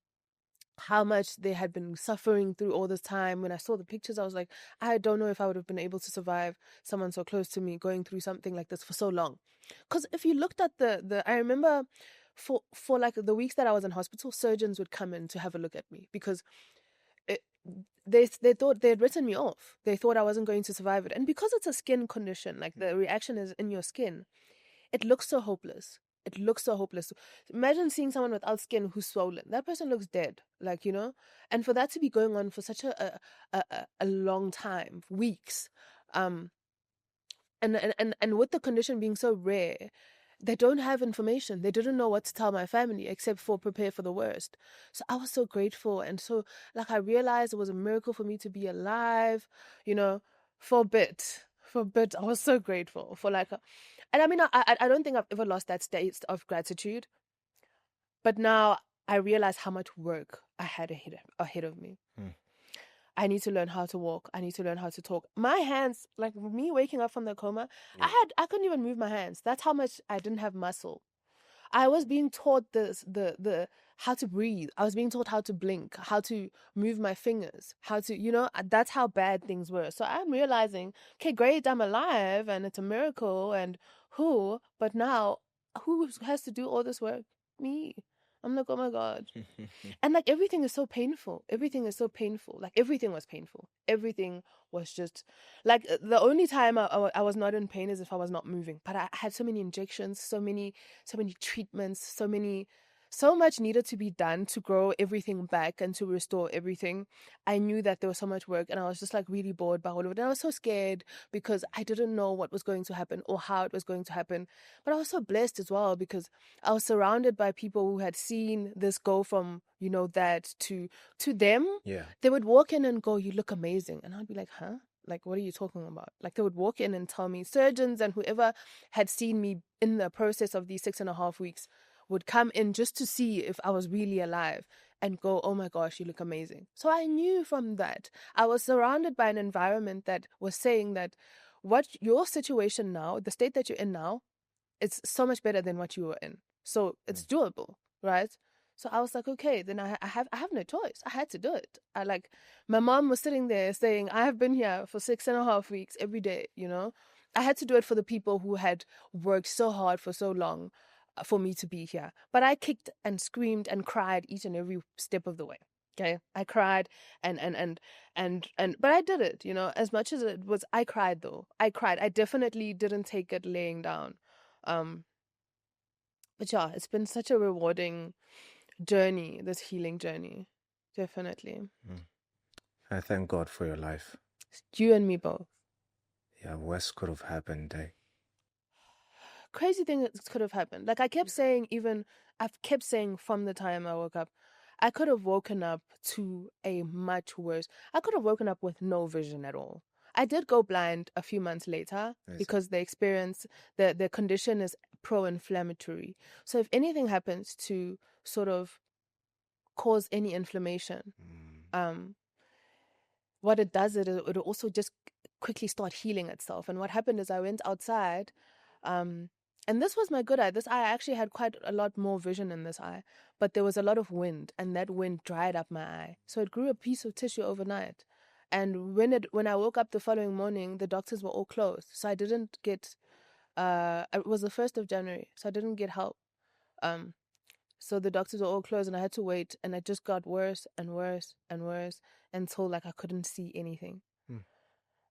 how much they had been suffering through all this time. When I saw the pictures, I was like, I don't know if I would have been able to survive someone so close to me going through something like this for so long. Because if you looked at I remember for like the weeks that I was in hospital, surgeons would come in to have a look at me because they thought they had written me off. They thought I wasn't going to survive it. And because it's a skin condition, like the reaction is in your skin, it looks so hopeless. It looks so hopeless. Imagine seeing someone without skin who's swollen. That person looks dead, like, you know? And for that to be going on for such a long time, weeks, and with the condition being so rare, they don't have information. They didn't know what to tell my family except for prepare for the worst. So I was so grateful. And so, like, I realized it was a miracle for me to be alive, you know, for a bit. For a bit, I was so grateful for like, and I mean, I don't think I've ever lost that state of gratitude. But now I realize how much work I had ahead of me. I need to learn how to walk. I need to learn how to talk. My hands, like me waking up from the coma, I couldn't even move my hands. That's how much I didn't have muscle. I was being taught the how to breathe. I was being taught how to blink, how to move my fingers, how to, you know, that's how bad things were. So I'm realizing, okay, great, I'm alive and it's a miracle and but now who has to do all this work? Me. I'm like, oh my God. And like everything is so painful. Everything is so painful. Like everything was painful. Everything was just like the only time I was not in pain is if I was not moving. But I had so many injections, so many treatments, so much needed to be done to grow everything back and to restore everything. I knew that there was so much work and I was just like really bored by all of it. And I was so scared because I didn't know what was going to happen or how it was going to happen. But I was so blessed as well because I was surrounded by people who had seen this go from, you know, that to them. Yeah. They would walk in and go, you look amazing. And I'd be like, huh? Like, what are you talking about? Like, they would walk in and tell me, surgeons and whoever had seen me in the process of these 6.5 weeks would come in just to see if I was really alive and go, oh my gosh, you look amazing. So I knew from that, I was surrounded by an environment that was saying that what your situation now, the state that you're in now, it's so much better than what you were in. So it's doable, right? So I was like, okay, then I have no choice. I had to do it. My mom was sitting there saying, I have been here for 6.5 weeks every day, you know? I had to do it for the people who had worked so hard for so long for me to be here. But I kicked and screamed and cried each and every step of the way. Okay, I cried and but I did it, you know, as much as it was. I cried though. I cried. I definitely didn't take it laying down. But yeah, it's been such a rewarding journey, this healing journey. Definitely. I thank God for your life. You and me both. Yeah, worse could have happened, eh? Crazy things could have happened. Like I've kept saying from the time I woke up, I could have woken up to a much worse. I could have woken up with no vision at all. I did go blind a few months later because the condition is pro-inflammatory. So if anything happens to sort of cause any inflammation, what it does is it also just quickly start healing itself. And what happened is I went outside, and this was my good eye. This eye, I actually had quite a lot more vision in this eye, but there was a lot of wind, and that wind dried up my eye. So it grew a piece of tissue overnight. And when I woke up the following morning, the doctors were all closed. So I didn't get, it was the 1st of January, so I didn't get help. So the doctors were all closed and I had to wait, and it just got worse and worse and worse until like I couldn't see anything.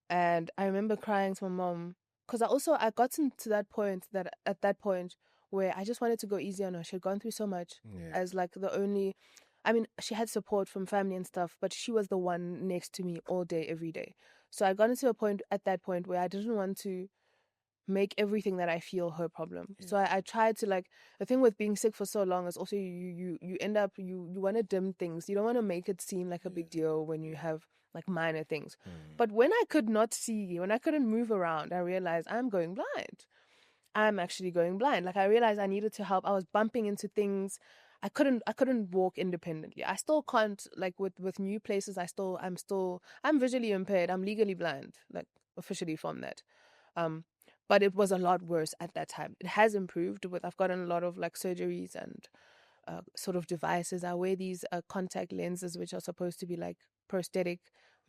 And I remember crying to my mom because I got to that point where I just wanted to go easy on her. She had gone through so much as like the only I mean, she had support from family and stuff, but she was the one next to me all day, every day. So I got into a point at that point where I didn't want to make everything that I feel her problem. Yeah. So I tried to, like, the thing with being sick for so long is also you end up, you want to dim things. You don't want to make it seem like a big deal when you have like minor things. But when I could not see, when I couldn't move around, I realized I'm going blind. I'm actually going blind. Like, I realized I needed to help. I was bumping into things. I couldn't walk independently. I still can't, like, with new places. I'm visually impaired. I'm legally blind, like, officially from that. But it was a lot worse at that time. It has improved I've gotten a lot of like surgeries and sort of devices. I wear these contact lenses, which are supposed to be like prosthetic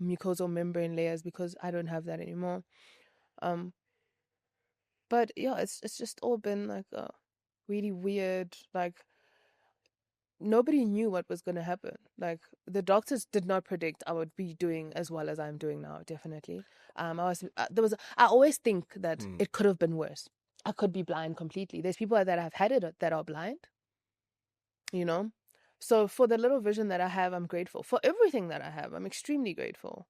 mucosal membrane layers, because I don't have that anymore. But yeah, it's just all been like really weird. Like, nobody knew what was going to happen. Like, the doctors did not predict I would be doing as well as I'm doing now. Definitely. I always think that it could have been worse. I could be blind completely. There's people that have had it that are blind, you know? So for the little vision that I have, I'm grateful. For everything that I have, I'm extremely grateful.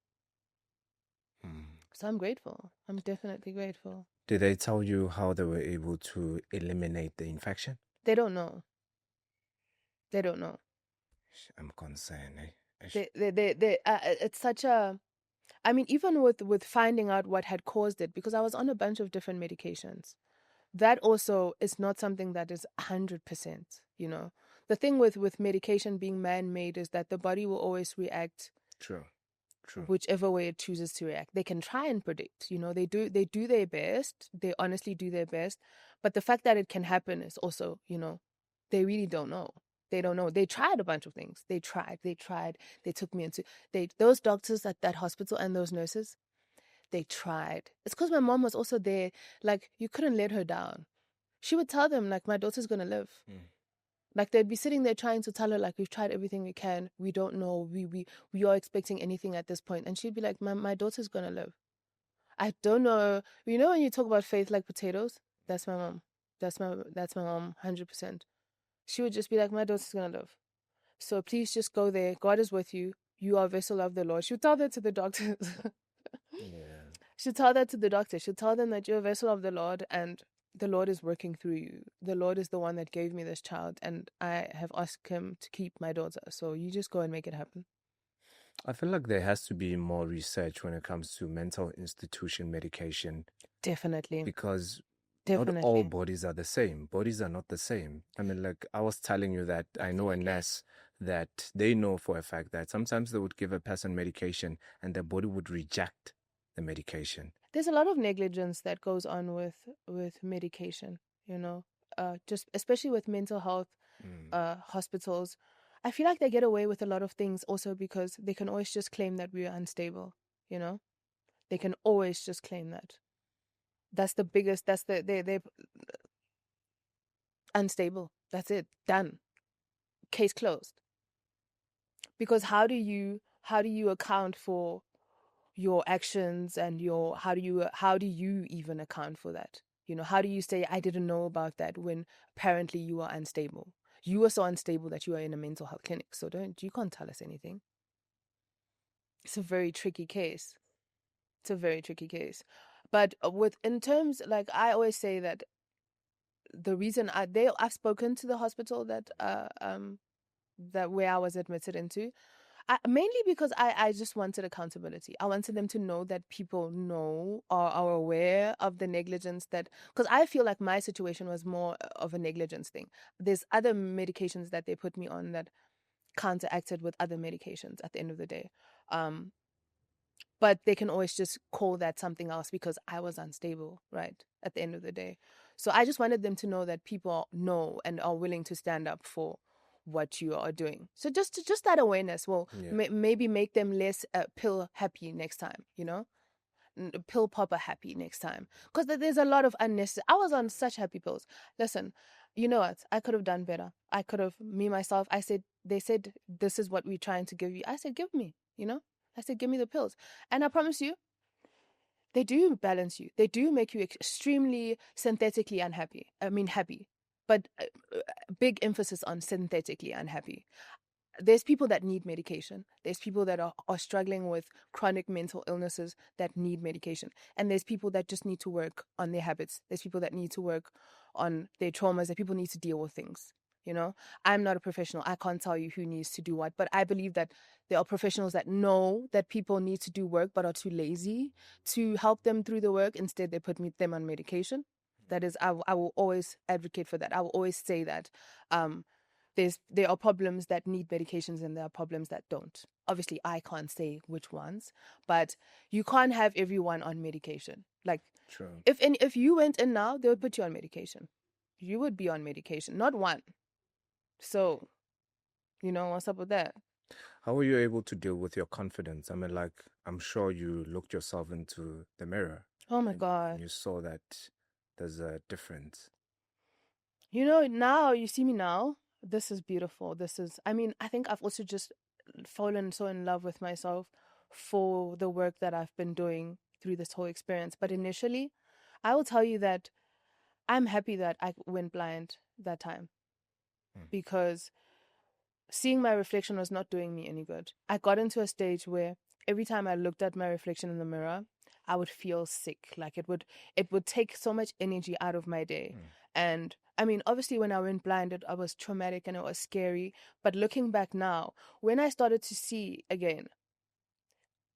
So I'm grateful. I'm definitely grateful. Did they tell you how they were able to eliminate the infection? They don't know. They don't know. I'm concerned. It's such a... I mean, even with finding out what had caused it, because I was on a bunch of different medications, that also is not something that is 100%, you know. The thing with medication being man-made is that the body will always react True. whichever way it chooses to react. They can try and predict, you know, they do their best. They honestly do their best. But the fact that it can happen is also, you know, they really don't know. They don't know. They tried a bunch of things. They tried. They took me into... Those doctors at that hospital and those nurses, they tried. It's because my mom was also there. Like, you couldn't let her down. She would tell them, like, my daughter's going to live. Like, they'd be sitting there trying to tell her, like, we've tried everything we can. We don't know. We are expecting anything at this point. And she'd be like, my daughter's going to live. I don't know. You know, when you talk about faith like potatoes, that's my mom. That's my mom, 100%. She would just be like, my daughter's going to live. So please just go there. God is with you. You are a vessel of the Lord. She would tell that to the doctors. Yeah. She'd tell that to the doctor. She'd tell them that you're a vessel of the Lord and the Lord is working through you. The Lord is the one that gave me this child, and I have asked him to keep my daughter. So you just go and make it happen. I feel like there has to be more research when it comes to mental institution medication. Definitely. Because not all bodies are the same. Bodies are not the same. I mean, like, I was telling you that I know a nurse that they know for a fact that sometimes they would give a person medication and their body would reject the medication. There's a lot of negligence that goes on with medication, you know, just especially with mental health hospitals. I feel like they get away with a lot of things also because they can always just claim that we are unstable, you know? They can always just claim that. That's the biggest, they're unstable. That's it. Done. Case closed. Because how do you account for your actions and how do you even account for that? You know, how do you say, I didn't know about that when apparently you are unstable? You are so unstable that you are in a mental health clinic. So you can't tell us anything. It's a very tricky case. But in terms, like, I always say that the reason I've spoken to the hospital that where I was admitted into, mainly because I just wanted accountability. I wanted them to know that people are aware of the negligence because I feel like my situation was more of a negligence thing. There's other medications that they put me on that counteracted with other medications at the end of the day. But they can always just call that something else because I was unstable, right? At the end of the day. So I just wanted them to know that people know and are willing to stand up for what you are doing. So just that awareness will maybe make them less pill happy next time, you know? Pill popper happy next time. Because there's a lot of unnecessary... I was on such happy pills. Listen, you know what? I could have done better. I could have... myself, they said, this is what we're trying to give you. I said, give me, you know? I said, give me the pills. And I promise you, they do balance you. They do make you extremely synthetically happy. But big emphasis on synthetically unhappy. there's people that need medication. There's people that are struggling with chronic mental illnesses that need medication. And there's people that just need to work on their habits. There's people that need to work on their traumas, that people need to deal with things. You know, I'm not a professional. I can't tell you who needs to do what, but I believe that there are professionals that know that people need to do work but are too lazy to help them through the work. Instead, they put them on medication. That is, I will always advocate for that. I will always say that there are problems that need medications and there are problems that don't. Obviously, I can't say which ones, but you can't have everyone on medication. Like, True. If you went in now, they would put you on medication. You would be on medication, not one. So, what's up with that? How were you able to deal with your confidence? I mean, like, I'm sure you looked yourself into the mirror. Oh my God. And you saw that there's a difference. Now you see me now. This is beautiful. I think I've also just fallen so in love with myself for the work that I've been doing through this whole experience. But initially, I will tell you that I'm happy that I went blind that time because seeing my reflection was not doing me any good. I got into a stage where every time I looked at my reflection in the mirror, I would feel sick. Like it would take so much energy out of my day. And I mean, obviously when I went blind, I was traumatic and it was scary. But looking back now, when I started to see again,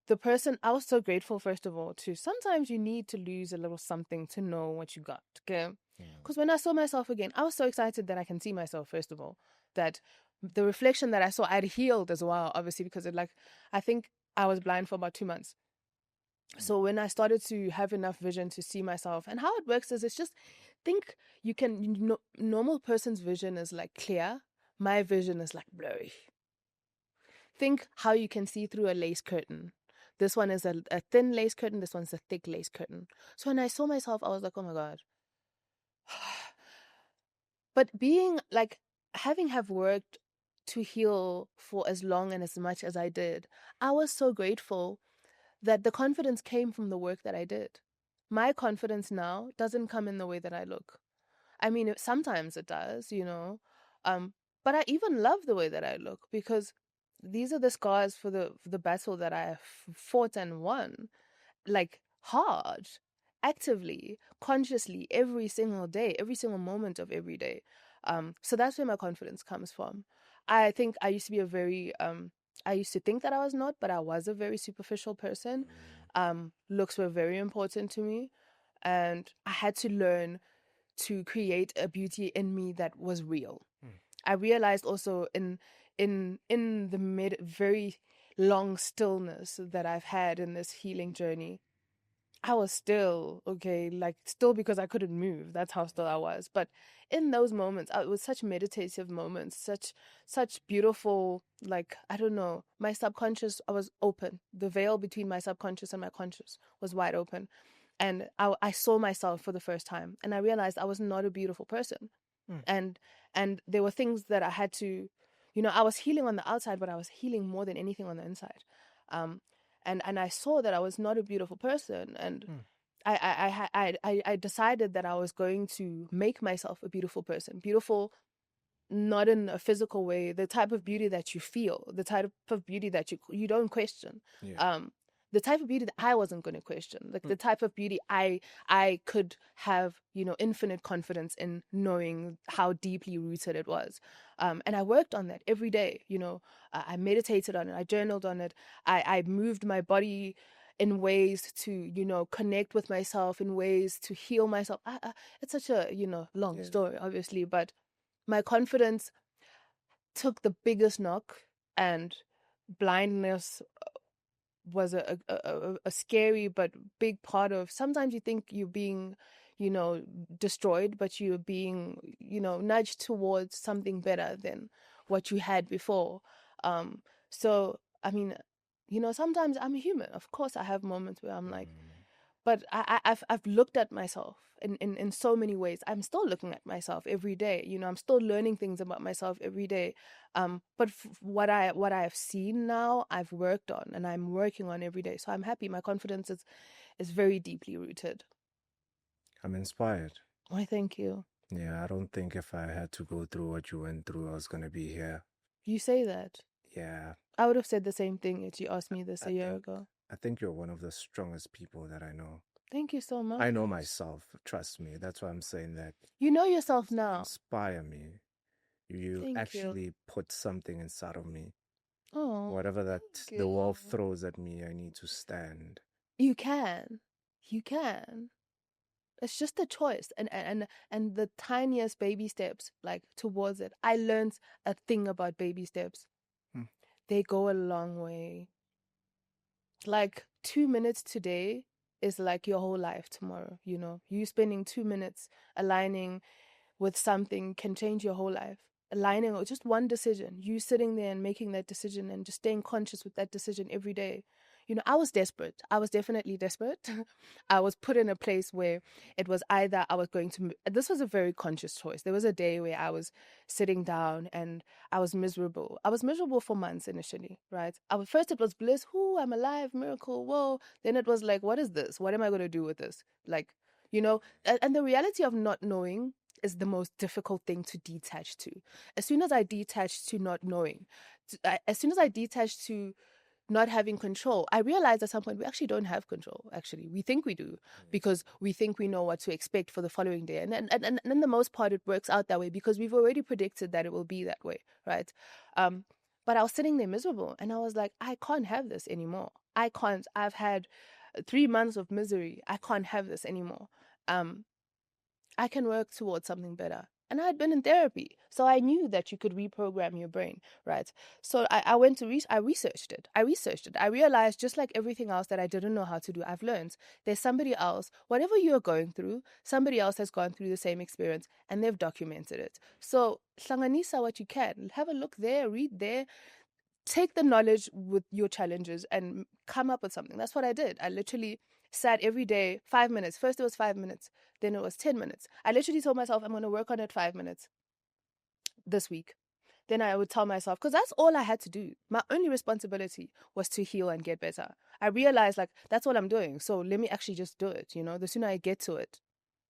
the person, I was so grateful, first of all, to sometimes you need to lose a little something to know what you got. Okay. Because when I saw myself again, I was so excited that I can see myself, first of all, that the reflection that I saw, I'd healed as well, obviously, because I think I was blind for about 2 months. So when I started to have enough vision to see myself, and how it works is, it's just think normal person's vision is like clear. My vision is like blurry. Think how you can see through a lace curtain. This one is a thin lace curtain. This one's a thick lace curtain. So when I saw myself, I was like, oh my God. But having worked to heal for as long and as much as I did, I was so grateful that the confidence came from the work that I did. My confidence now doesn't come in the way that I look. I mean, sometimes it does, but I even love the way that I look because these are the scars for the battle that I have fought and won, like hard, actively, consciously, every single day, every single moment of every day. So that's where my confidence comes from. I think I used to be I used to think that I was not, but I was a very superficial person. Looks were very important to me, and I had to learn to create a beauty in me that was real. I realized also in the very long stillness that I've had in this healing journey, I was still, okay, still because I couldn't move. That's how still I was. But in those moments, it was such meditative moments, such beautiful, I don't know, my subconscious, I was open. The veil between my subconscious and my conscious was wide open. And I saw myself for the first time, and I realized I was not a beautiful person. And there were things that I had to, I was healing on the outside, but I was healing more than anything on the inside. And I saw that I was not a beautiful person, and I decided that I was going to make myself a beautiful person. Beautiful, not in a physical way, the type of beauty that you feel, the type of beauty that you don't question. The type of beauty that I wasn't going to question, the type of beauty I could have, infinite confidence in knowing how deeply rooted it was. And I worked on that every day. I meditated on it. I journaled on it. I moved my body in ways to, connect with myself, in ways to heal myself. It's such a, long story, obviously, but my confidence took the biggest knock, and blindness was a scary but big part of. Sometimes you think you're being, destroyed, but you're being, nudged towards something better than what you had before. So I mean, sometimes I'm human. Of course, I have moments where I'm like, but I've looked at myself in so many ways. I'm still looking at myself every day. I'm still learning things about myself every day. But what I have seen now, I've worked on, and I'm working on every day. So I'm happy. My confidence is very deeply rooted. I'm inspired. Why, thank you. Yeah, I don't think if I had to go through what you went through, I was going to be here. You say that. Yeah. I would have said the same thing if you asked me this a year ago. I think you're one of the strongest people that I know. Thank you so much. I know myself. Trust me. That's why I'm saying that. You know yourself now. Inspire me. You actually put something inside of me. Oh, whatever that the world throws at me, I need to stand. You can. It's just a choice, and the tiniest baby steps like towards it. I learned a thing about baby steps. They go a long way. Like 2 minutes today is like your whole life tomorrow. You know, you spending 2 minutes aligning with something can change your whole life. Aligning or just one decision, you sitting there and making that decision and just staying conscious with that decision every day. You know, I was desperate. I was definitely desperate. I was put in a place where it was either I was going to, this was a very conscious choice. There was a day where I was sitting down and I was miserable. I was miserable for months initially, right? First it was bliss. Whoo, I'm alive, miracle, whoa. Then it was like, what is this? What am I going to do with this? Like, you know, and the reality of not knowing is the most difficult thing to detach to. As soon as I detached to not knowing, as soon as I detached to not having control, I realized at some point we actually don't have control. Actually, we think we do because we think we know what to expect for the following day, and then the most part it works out that way because we've already predicted that it will be that way, right? But I was sitting there miserable, and I was like, I can't have this anymore. I can't. I've had 3 months of misery. I can't have this anymore. I can work towards something better. And I had been in therapy, so I knew that you could reprogram your brain, right? So I went to I researched it. I realized just like everything else that I didn't know how to do, I've learned. There's somebody else, whatever you're going through, somebody else has gone through the same experience and they've documented it. So hlanganisa what you can. Have a look there, read there, take the knowledge with your challenges and come up with something. That's what I did. I literally sat every day, 5 minutes. First it was 5 minutes, then it was 10 minutes. I literally told myself I'm going to work on it 5 minutes this week. Then I would tell myself, because that's all I had to do. My only responsibility was to heal and get better. I realized like that's all I'm doing. So let me actually just do it. You know, the sooner I get to it,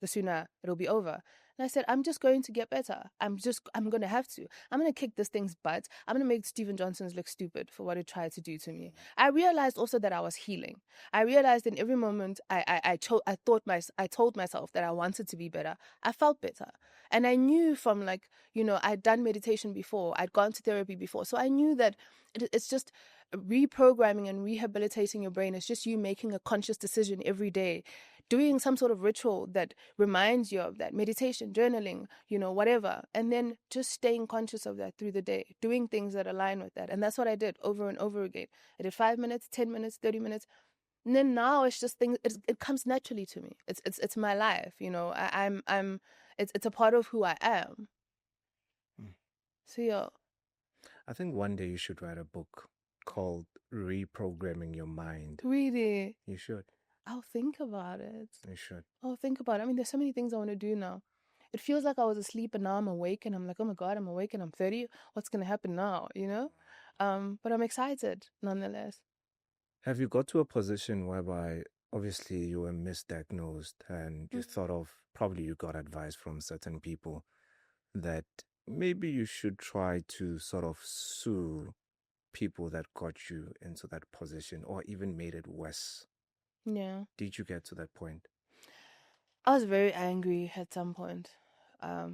the sooner it'll be over. And I said, I'm just going to get better. I'm going to have to. I'm going to kick this thing's butt. I'm going to make Steven Johnson's look stupid for what it tried to do to me. I realized also that I was healing. I realized in every moment I told myself that I wanted to be better. I felt better. And I knew from like, you know, I'd done meditation before. I'd gone to therapy before. So I knew that it's just reprogramming and rehabilitating your brain. It's just you making a conscious decision every day, doing some sort of ritual that reminds you of that, meditation, journaling, you know, whatever. And then just staying conscious of that through the day, doing things that align with that. And that's what I did over and over again. I did 5 minutes, 10 minutes, 30 minutes. And then now it's just things, it comes naturally to me. It's my life, you know, it's a part of who I am. So yeah. I think one day you should write a book called Reprogramming Your Mind. Really? You should. I'll think about it. You should. I'll think about it. I mean, there's so many things I want to do now. It feels like I was asleep and now I'm awake and I'm like, oh my God, I'm awake and I'm 30. What's going to happen now, you know? But I'm excited nonetheless. Have you got to a position whereby obviously you were misdiagnosed and you thought of, probably you got advice from certain people that maybe you should try to sort of sue people that got you into that position or even made it worse? Yeah. Did you get to that point? I was very angry at some point. I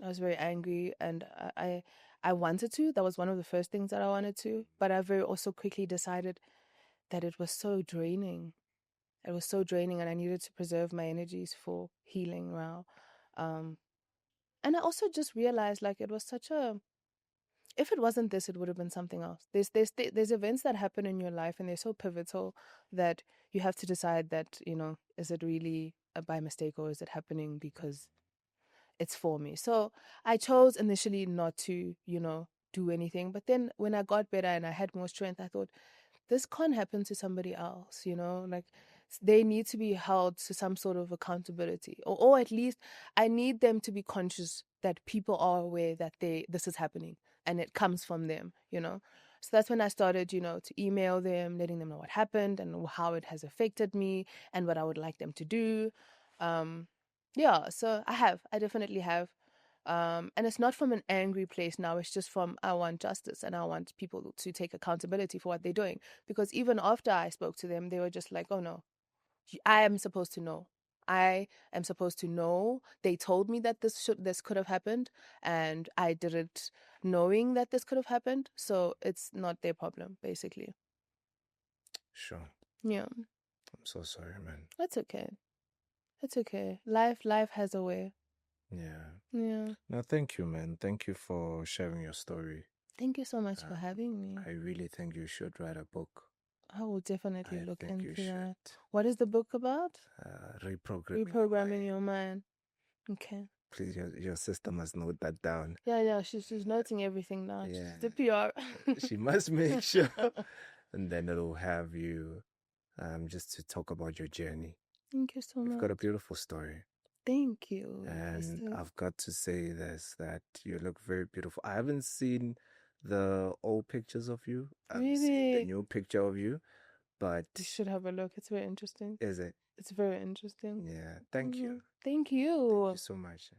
was very angry and I wanted to. That was one of the first things that I wanted to. But I very also quickly decided that it was so draining. It was so draining and I needed to preserve my energies for healing now. And I also just realized like it was such a, if it wasn't this, it would have been something else. There's events that happen in your life and they're so pivotal that you have to decide that, you know, is it really by mistake or is it happening because it's for me? So I chose initially not to, you know, do anything. But then when I got better and I had more strength, I thought, this can't happen to somebody else, you know, like they need to be held to some sort of accountability or at least I need them to be conscious that people are aware that this is happening and it comes from them, you know. So that's when I started, you know, to email them, letting them know what happened and how it has affected me and what I would like them to do. Yeah, so I definitely have. And it's not from an angry place now. It's just from, I want justice and I want people to take accountability for what they're doing. Because even after I spoke to them, they were just like, oh no, I am supposed to know. I am supposed to know. They told me that this could have happened, and I did it knowing that this could have happened. So it's not their problem, basically. Sure. Yeah. I'm so sorry, man. That's okay. It's okay. Life has a way. Yeah. Yeah. No, thank you, man. Thank you for sharing your story. Thank you so much for having me. I really think you should write a book. I will definitely look into that. Should. What is the book about? Reprogramming your mind. Okay. Please, your sister must note that down. Yeah. She's noting everything now. Yeah. She's the PR. She must make sure. And then it'll have you just to talk about your journey. Thank you so much. You've got a beautiful story. Thank you. And I've got to say this, that you look very beautiful. I haven't seen the old pictures of you. I've seen the new picture of you, but you should have a look. It's very interesting. Is it? It's very interesting. Yeah. Thank you. Thank you. Thank you so much.